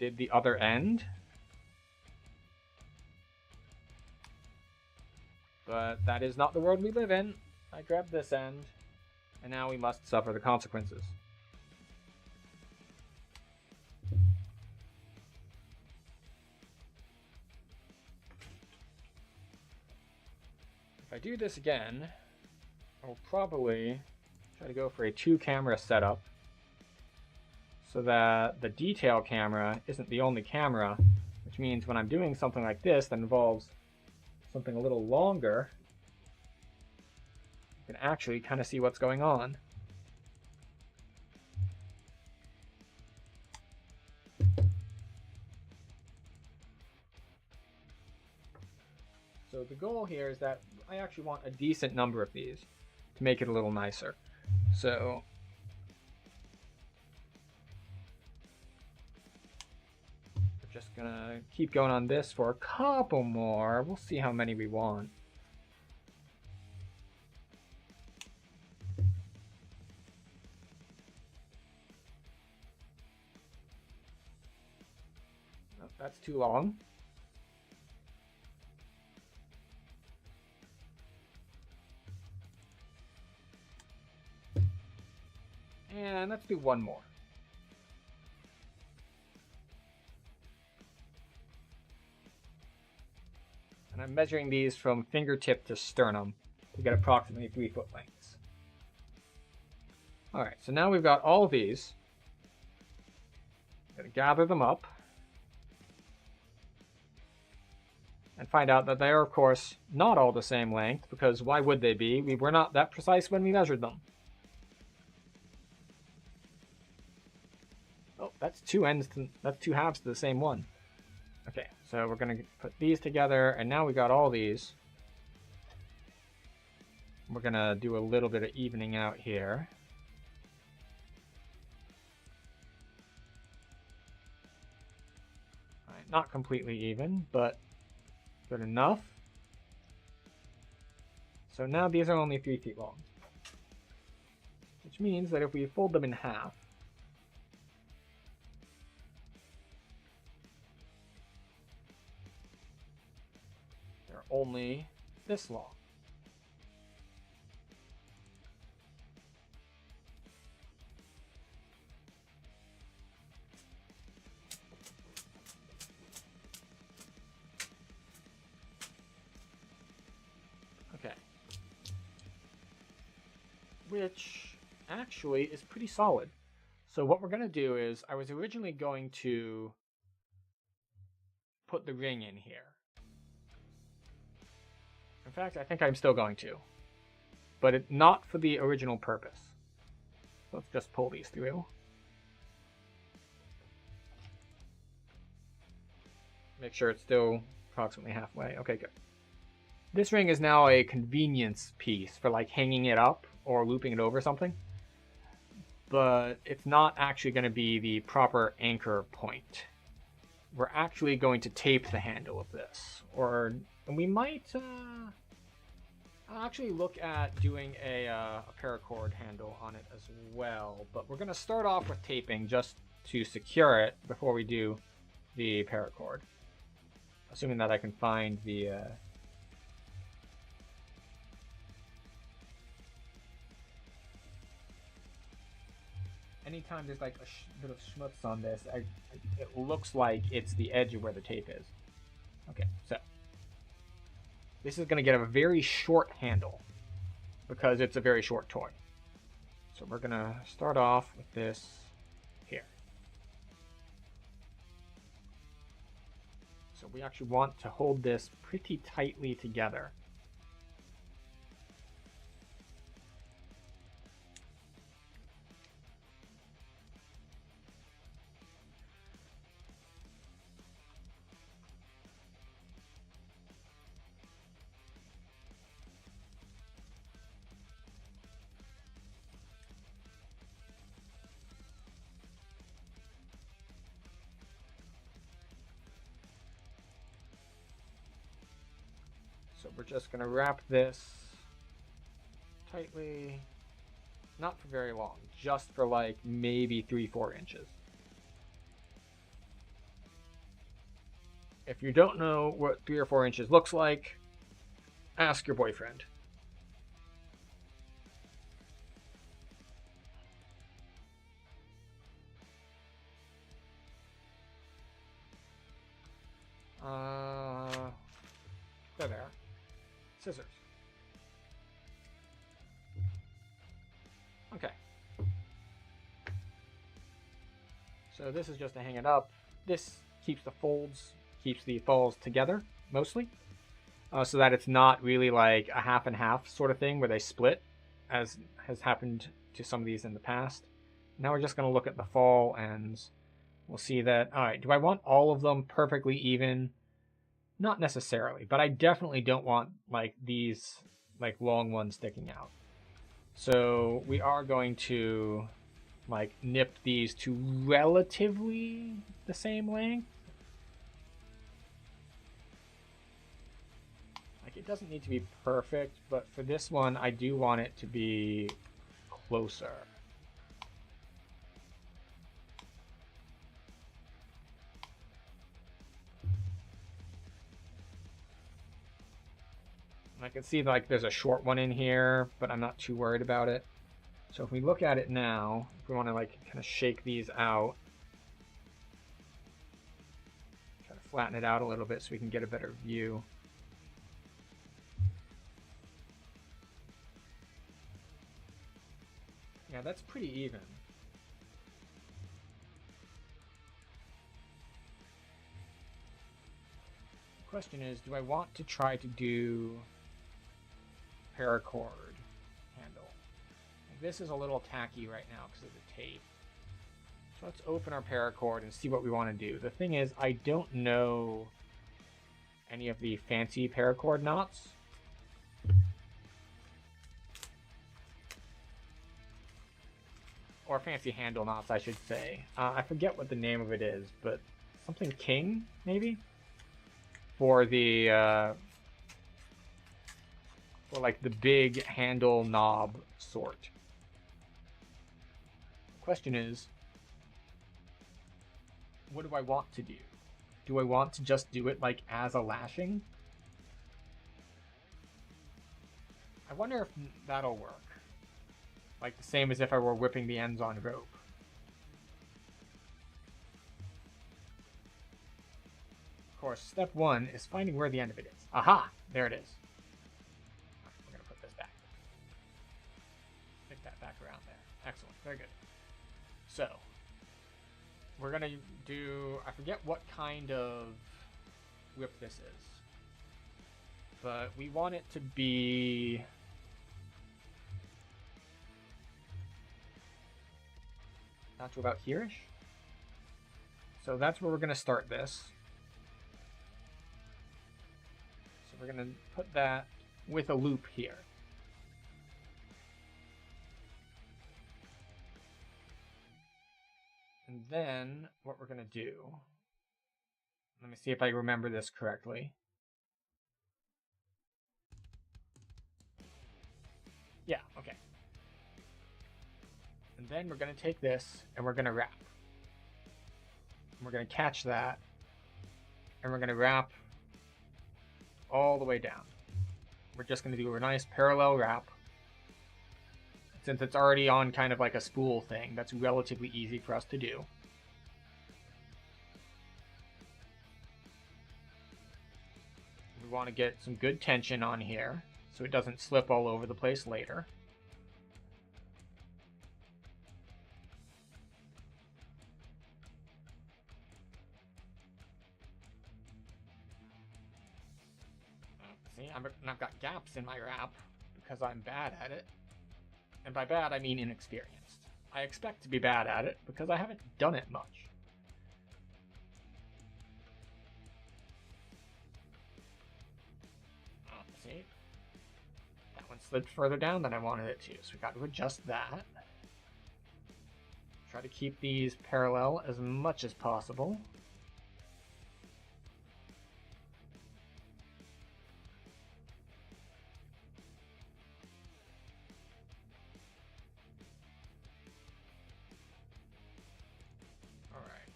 did the other end. But that is not the world we live in. I grabbed this end, and now we must suffer the consequences. If I do this again, I'll probably try to go for a 2-camera setup so that the detail camera isn't the only camera, which means when I'm doing something like this that involves something a little longer, you can actually kind of see what's going on. So the goal here is that I actually want a decent number of these to make it a little nicer. So we're just gonna keep going on this for a couple more. We'll see how many we want. Oh, that's too long. And let's do one more. And I'm measuring these from fingertip to sternum to get approximately 3 foot lengths. Alright, so now we've got all of these. I'm going to gather them up and find out that they are, of course, not all the same length, because why would they be? We were not that precise when we measured them. Oh, that's two halves to the same one. Okay, so we're gonna put these together, and now we got all these. We're gonna do a little bit of evening out here. All right, not completely even, but Good enough. So now these are only 3 feet long. Which means that if we fold them in half, they're only this long. Okay. Which actually is pretty solid. So what we're going to do is, I was originally going to put the ring in here. In fact, I think I'm still going to. But not for the original purpose. Let's just pull these through. Make sure it's still approximately halfway. Okay, good. This ring is now a convenience piece for like hanging it up or looping it over something. But it's not actually going to be the proper anchor point. We're actually going to tape the handle of this. And we might actually look at doing a paracord handle on it as well. But we're going to start off with taping just to secure it before we do the paracord. Assuming that I can find the... Anytime there's like a bit of schmutz on this, it looks like it's the edge of where the tape is. Okay, so this is going to get a very short handle because it's a very short toy. So we're going to start off with this here. So we actually want to hold this pretty tightly together. So we're just going to wrap this tightly, not for very long, just for like maybe 3-4 inches. If you don't know what 3 or 4 inches looks like, ask your boyfriend. There. Scissors. Okay. So this is just to hang it up. This keeps the falls together, mostly. So that it's not really like a half and half sort of thing where they split, as has happened to some of these in the past. Now we're just going to look at the fall ends. We'll see that, alright, do I want all of them perfectly even? Not necessarily, but I definitely don't want like these like long ones sticking out. So we are going to like nip these to relatively the same length. Like it doesn't need to be perfect, but for this one I do want it to be closer. I can see like there's a short one in here, but I'm not too worried about it. So if we look at it now, if we want to like kind of shake these out, try to flatten it out a little bit so we can get a better view. Yeah, that's pretty even. The question is, do I want to try to do paracord handle? This is a little tacky right now because of the tape. So let's open our paracord and see what we want to do. The thing is, I don't know any of the fancy paracord knots. Or fancy handle knots, I should say. I forget what the name of it is, but something king, maybe? for the for like the big handle knob sort. The question is, what do I want to do? Do I want to just do it like as a lashing? I wonder if that'll work. Like the same as if I were whipping the ends on rope. Of course, step one is finding where the end of it is. Aha! There it is. I'm going to put this back. Stick that back around there. Excellent. Very good. So, we're going to do... I forget what kind of whip this is. But we want it to be... not to about here-ish. So that's where we're going to start this. So we're going to put that with a loop here. And then what we're going to do, let me see if I remember this correctly. Yeah, okay. And then we're going to take this and we're going to wrap. And we're going to catch that and we're going to wrap all the way down. We're just going to do a nice parallel wrap. Since it's already on kind of like a spool thing, that's relatively easy for us to do. We want to get some good tension on here so it doesn't slip all over the place later. See, I've got gaps in my wrap because I'm bad at it. And by bad, I mean inexperienced. I expect to be bad at it because I haven't done it much. Oh, see? That one slid further down than I wanted it to, so we got to adjust that. Try to keep these parallel as much as possible.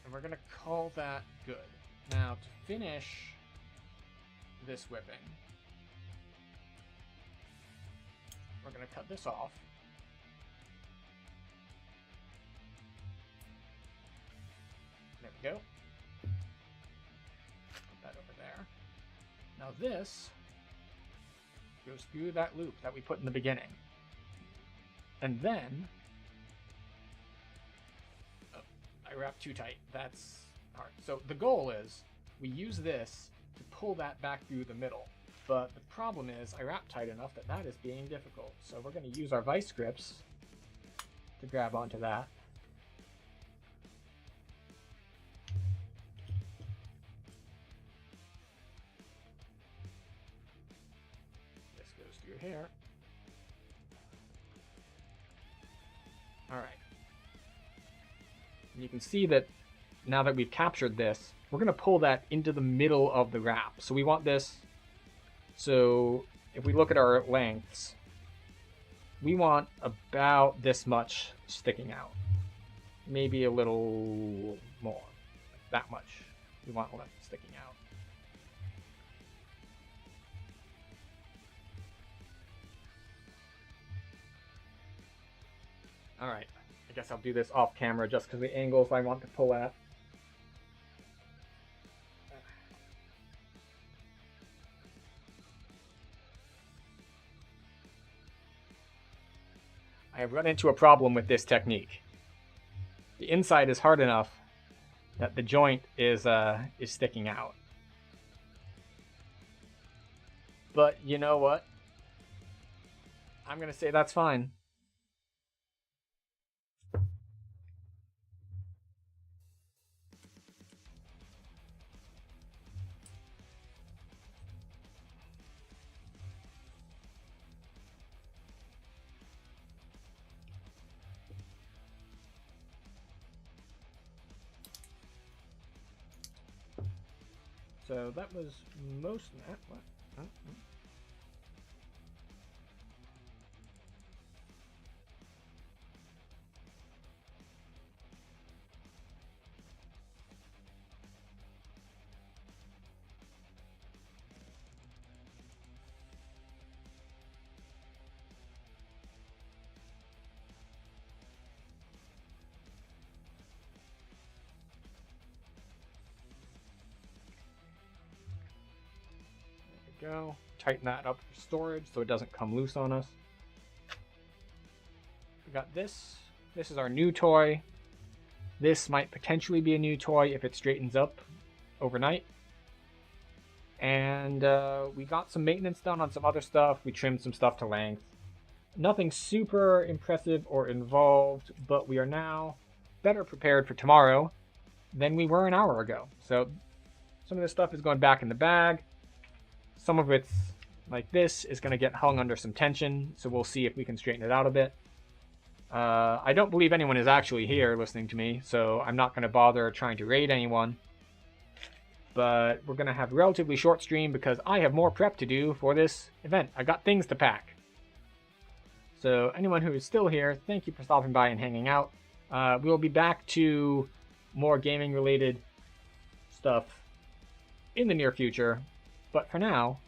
And we're going to call that good. Now, to finish this whipping, we're going to cut this off. There we go. Put that over there. Now this goes through that loop that we put in the beginning. And then... I wrapped too tight. That's hard. So the goal is we use this to pull that back through the middle. But the problem is I wrapped tight enough that that is being difficult. So we're going to use our vice grips to grab onto that. This goes through here. All right. And you can see that now that we've captured this, we're going to pull that into the middle of the wrap. So we want this, so if we look at our lengths, we want about this much sticking out. Maybe a little more, like that much. We want left sticking out. All right. I guess I'll do this off camera just because the angles I want to pull at. I have run into a problem with this technique. The inside is hard enough that the joint is sticking out. But you know what? I'm gonna say that's fine. So that was most. What? Huh? Go. Tighten that up for storage so it doesn't come loose on us. We got this. This is our new toy. This might potentially be a new toy if it straightens up overnight. And we got some maintenance done on some other stuff. We trimmed some stuff to length. Nothing super impressive or involved, but we are now better prepared for tomorrow than we were an hour ago. So some of this stuff is going back in the bag. Some of it's like this is going to get hung under some tension, so we'll see if we can straighten it out a bit. I don't believe anyone is actually here listening to me, so I'm not going to bother trying to raid anyone. But we're going to have a relatively short stream because I have more prep to do for this event. I got things to pack. So anyone who is still here, thank you for stopping by and hanging out. We'll be back to more gaming related stuff in the near future. But for now,